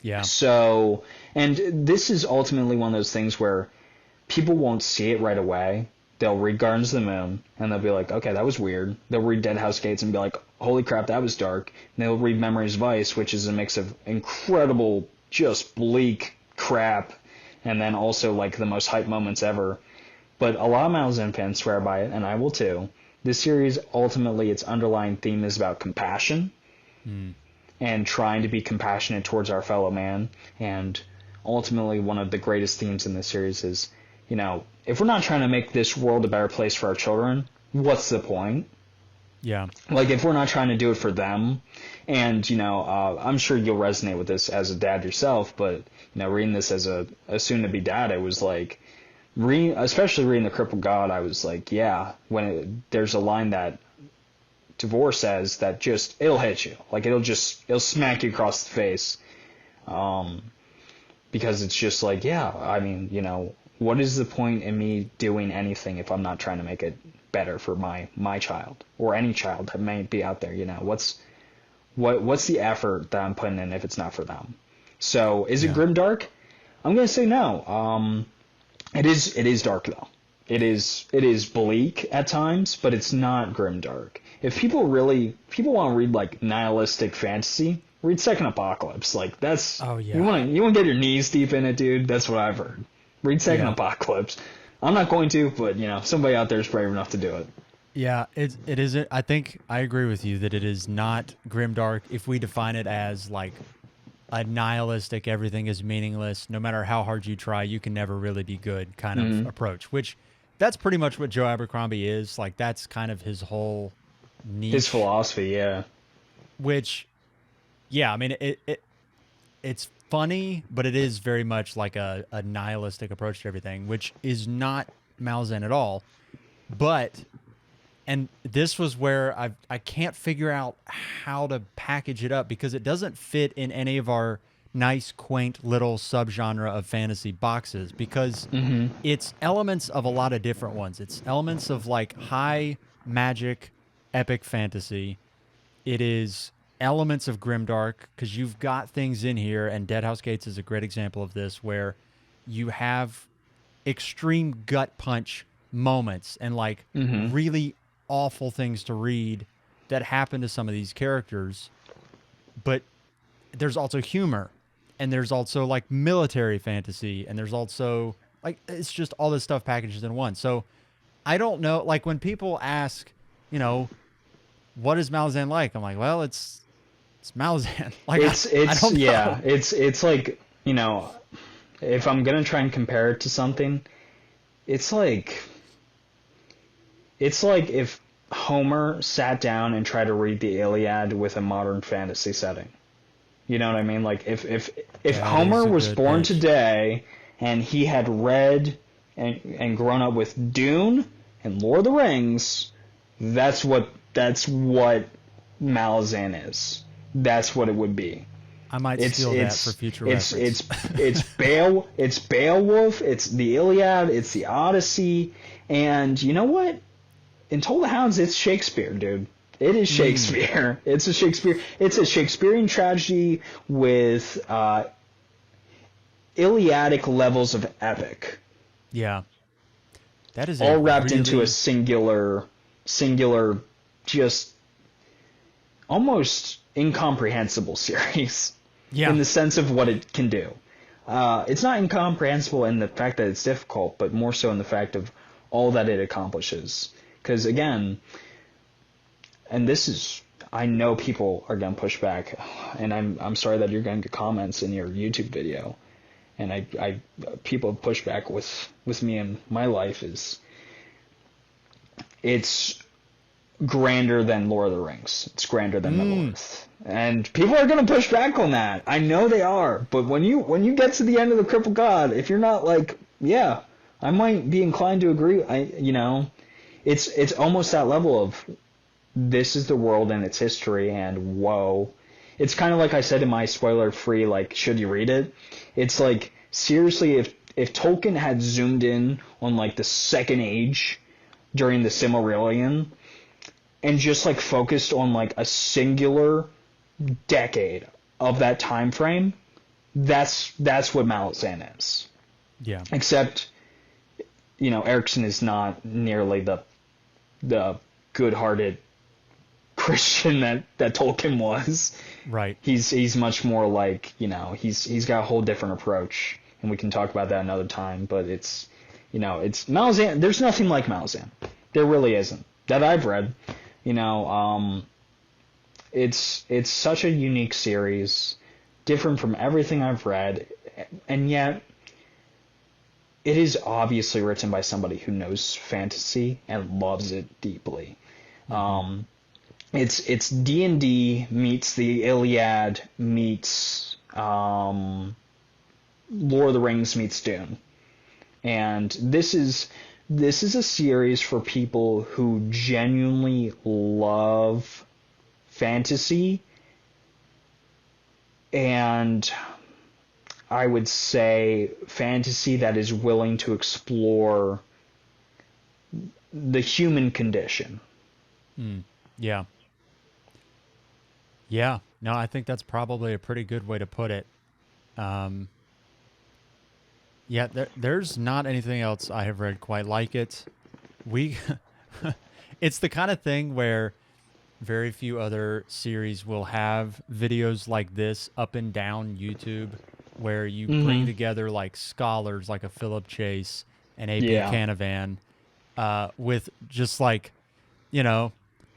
Yeah. So, and this is ultimately one of those things where people won't see it right away. They'll read Gardens of the Moon, and they'll be like, okay, that was weird. They'll read Deadhouse Gates and be like, holy crap, that was dark. And they'll read Memories of Ice, which is a mix of incredible, just bleak crap, and then also like the most hype moments ever. But a lot of Malazan fans swear by it, and I will too. This series, ultimately, its underlying theme is about compassion and trying to be compassionate towards our fellow man. And ultimately, one of the greatest themes in this series is, if we're not trying to make this world a better place for our children, what's the point? Yeah. Like, if we're not trying to do it for them, and, I'm sure you'll resonate with this as a dad yourself, but, reading this as a soon-to-be dad, it was like, especially reading The Crippled God, I was like, yeah, there's a line that Devore says that just, it'll hit you. Like, it'll smack you across the face. Because it's just like, yeah, I mean, what is the point in me doing anything if I'm not trying to make it better for my child or any child that may be out there? What's the effort that I'm putting in if it's not for them? So is it grimdark? I'm gonna say no. It is dark though. It is bleak at times, but it's not grimdark. If people want to read like nihilistic fantasy, read Second Apocalypse. Like that's you want to get your knees deep in it, dude. That's what I've heard. Read Second Apocalypse. I'm not going to, but somebody out there is brave enough to do it. Yeah, it isn't. I think I agree with you that it is not grimdark if we define it as like a nihilistic, everything is meaningless. No matter how hard you try, you can never really be good kind of approach. Which that's pretty much what Joe Abercrombie is. Like that's kind of his whole niche. His philosophy, yeah. Which, yeah, I mean it's funny, but it is very much like a nihilistic approach to everything, which is not Malazan at all. But and this was where I can't figure out how to package it up because it doesn't fit in any of our nice, quaint little subgenre of fantasy boxes because it's elements of a lot of different ones. It's elements of like high magic, epic fantasy. It is elements of grimdark because you've got things in here, and Deadhouse Gates is a great example of this where you have extreme gut punch moments and like really awful things to read that happen to some of these characters, but there's also humor and there's also like military fantasy and there's also like it's just all this stuff packaged in one. So I don't know. Like when people ask, you know, what is Malazan like? I'm like, well, it's Malazan. Like I It's don't yeah, know. it's like, if I'm gonna try and compare it to something, it's like it's like if Homer sat down and tried to read the Iliad with a modern fantasy setting. You know what I mean? Like if That is Homer a was good born pitch. today and he had read and grown up with Dune and Lord of the Rings, that's what Malazan is. That's what it would be. I might It's steal that for it's future it's reference. it's it's Beowulf, it's the Iliad, it's the Odyssey, and you know what? In Toll the Hounds, it's Shakespeare, dude. It is Mm, Shakespeare. It's a Shakespearean tragedy with Iliadic levels of epic, yeah, that is a all wrapped into a really singular, just almost incomprehensible series in yeah. the sense of what it can do. It's not incomprehensible in the fact that it's difficult, but more so in the fact of all that it accomplishes. Because again, and this is, I know people are gonna push back, and I'm sorry that you're gonna get comments in your YouTube video, and I people push back with me in my life is it's grander than Lord of the Rings. It's grander than Middle Mm, Earth. And people are gonna push back on that. I know they are. But when you get to the end of the Crippled God, if you're not like, yeah, I might be inclined to agree. It's almost that level of this is the world and its history, and whoa. It's kind of like I said in my spoiler free, like, should you read it? It's like, seriously, if Tolkien had zoomed in on like the Second Age during the Silmarillion and just like focused on like a singular decade of that time frame, that's what Malazan is. yeah. Except, Erickson is not nearly the good-hearted Christian that Tolkien was. Right. He's much more like, he's got a whole different approach, and we can talk about that another time. But it's Malazan. There's nothing like Malazan. There really isn't that I've read. You know, it's such a unique series, different from everything I've read, and yet it is obviously written by somebody who knows fantasy and loves it deeply. Hmm. It's D&D meets the Iliad meets Lord of the Rings meets Dune, and this is a series for people who genuinely love fantasy, and I would say fantasy that is willing to explore the human condition. Mm, yeah. Yeah. No, I think that's probably a pretty good way to put it. Um, yeah, there's not anything else I have read quite like it. We, it's the kind of thing where very few other series will have videos like this up and down YouTube where you bring Mm-hmm. together like scholars like a Philip Chase and AP Yeah. Canavan with just like, you know,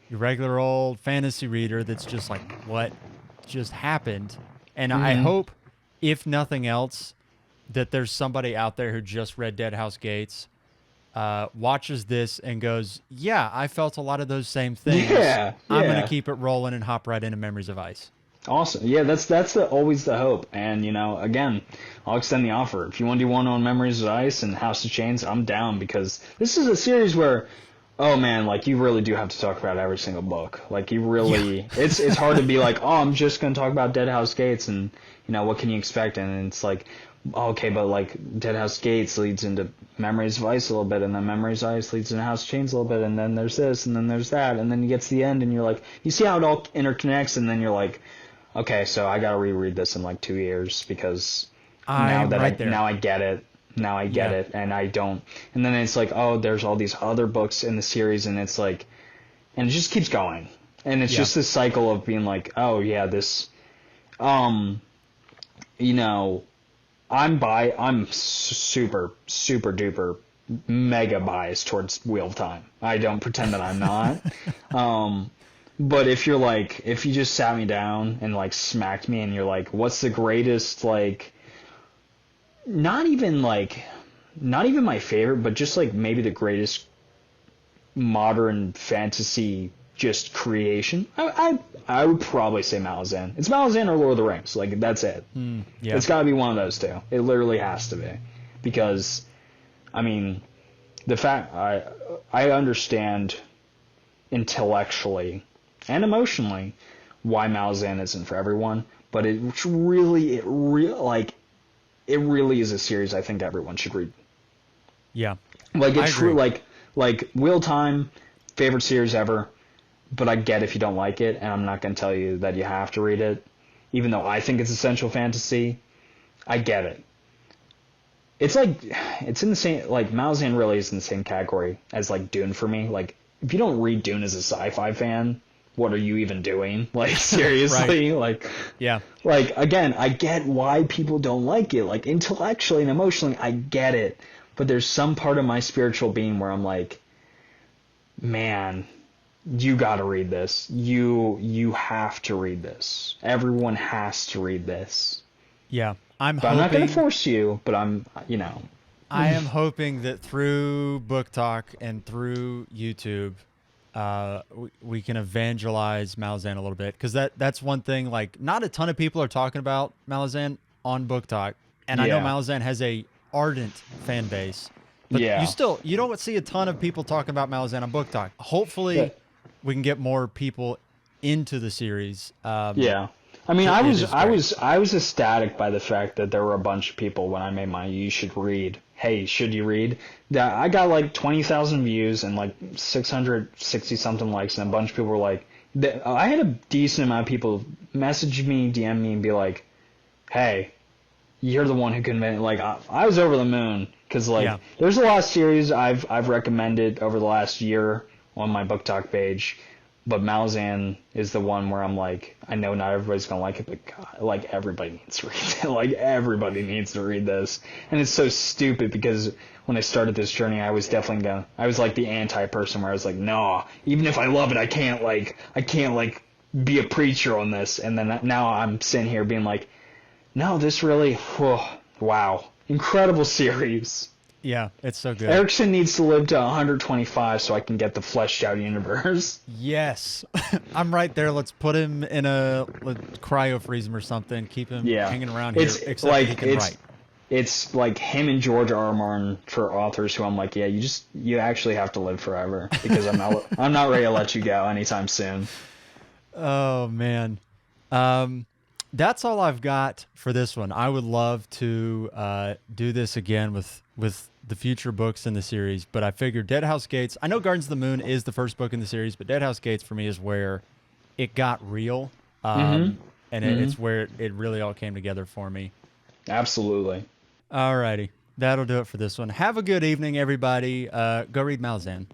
your regular old fantasy reader that's just like, what just happened? And I Mm-hmm. hope, if nothing else, that there's somebody out there who just read Deadhouse Gates, watches this and goes, yeah, I felt a lot of those same things. Yeah. I'm going to Yeah. keep it rolling and hop right into Memories of Ice. Awesome. Yeah, that's always the hope. And again, I'll extend the offer. If you want to do one on Memories of Ice and House of Chains, I'm down because this is a series where, oh man, like you really do have to talk about every single book. Like you Yeah. really, it's hard to be like, oh, I'm just gonna talk about Deadhouse Gates and what can you expect? And it's like, okay, but like Deadhouse Gates leads into Memories of Ice a little bit, and then Memories of Ice leads into House of Chains a little bit, and then there's this, and then there's that, and then you get to the end, and you're like, you see how it all interconnects, and then you're like, okay, so I gotta reread this in like 2 years because now I'm that right I there. now I get it. Now I get Yeah. it, and I don't. And then it's like, oh, there's all these other books in the series, and it's like, and it just keeps going, and it's Yeah. just this cycle of being like, oh yeah, this, um, you know, I'm super super duper mega biased towards Wheel of Time. I don't pretend that I'm not. But if you just sat me down and like smacked me and you're like, what's the greatest, like, not even my favorite, but just like maybe the greatest modern fantasy just creation, I would probably say Malazan. It's Malazan or Lord of the Rings. Like, that's it. Yeah. It's got to be one of those two. It literally has to be. Because, I mean, the fact I understand intellectually and emotionally why Malazan isn't for everyone, but it really is a series I think everyone should read. Yeah. Like, it's true. Like Wheel of Time, favorite series ever, but I get if you don't like it, and I'm not going to tell you that you have to read it, even though I think it's essential fantasy. I get it. It's in the same, like, Malazan really is in the same category as, like, Dune for me. Like, if you don't read Dune as a sci-fi fan, what are you even doing? Like, seriously? Right. Like, Yeah. Like, again, I get why people don't like it. Like, intellectually and emotionally, I get it. But there's some part of my spiritual being where I'm like, man, you gotta read this. You have to read this. Everyone has to read this. Yeah. I'm not gonna force you, but I'm. I am hoping that through Book Talk and through YouTube, we can evangelize Malazan a little bit, because that's one thing. Like, not a ton of people are talking about Malazan on Book Talk, and I know Malazan has a ardent fan base, but you don't see a ton of people talking about Malazan on Book Talk. Hopefully, we can get more people into the series. I mean, I was ecstatic by the fact that there were a bunch of people when I made my "you should read." Hey, should you read? That I got like 20,000 views and like 660 something likes, and a bunch of people were like, I had a decent amount of people message me, DM me, and be like, "Hey, you're the one who convinced." Like, I was over the moon, because there's a lot of series I've recommended over the last year on my Book Talk page. But Malazan is the one where I'm like, I know not everybody's going to like it, but God, like, everybody needs to read it. Like, everybody needs to read this. And it's so stupid, because when I started this journey, I was definitely I was like the anti-person, where I was like, no, even if I love it, I can't be a preacher on this. And then now I'm sitting here being like, no, this really, wow, incredible series. Yeah, it's so good. Erickson needs to live to 125 so I can get the fleshed out universe. Yes. I'm right there. Let's put him in cryo freeze him or something. Keep him hanging around here. Except like, he can write. It's like him and George R. R. Martin for authors who I'm like, yeah, you actually have to live forever, because I'm not ready to let you go anytime soon. Oh man. That's all I've got for this one. I would love to do this again with the future books in the series, but I figured Deadhouse Gates, I know Gardens of the Moon is the first book in the series, but Deadhouse Gates for me is where it got real, and it's where it really all came together for me. Absolutely. Alrighty. That'll do it for this one. Have a good evening, everybody. Go read Malazan.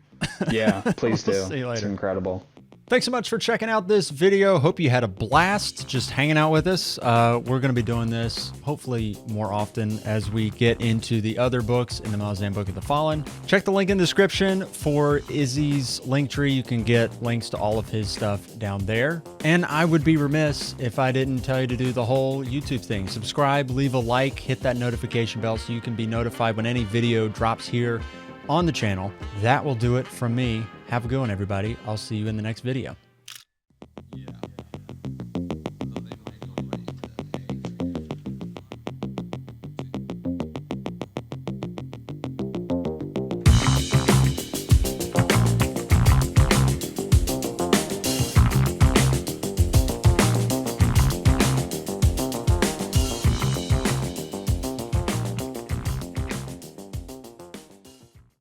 Yeah, please do. See you later. It's incredible. Thanks so much for checking out this video. Hope you had a blast just hanging out with us. We're going to be doing this hopefully more often as we get into the other books in the Malazan Book of the Fallen. Check the link in the description for Izzy's link tree. You can get links to all of his stuff down there. And I would be remiss if I didn't tell you to do the whole YouTube thing. Subscribe, leave a like, hit that notification bell so you can be notified when any video drops here on the channel. That will do it from me. Have a good one, everybody. I'll see you in the next video.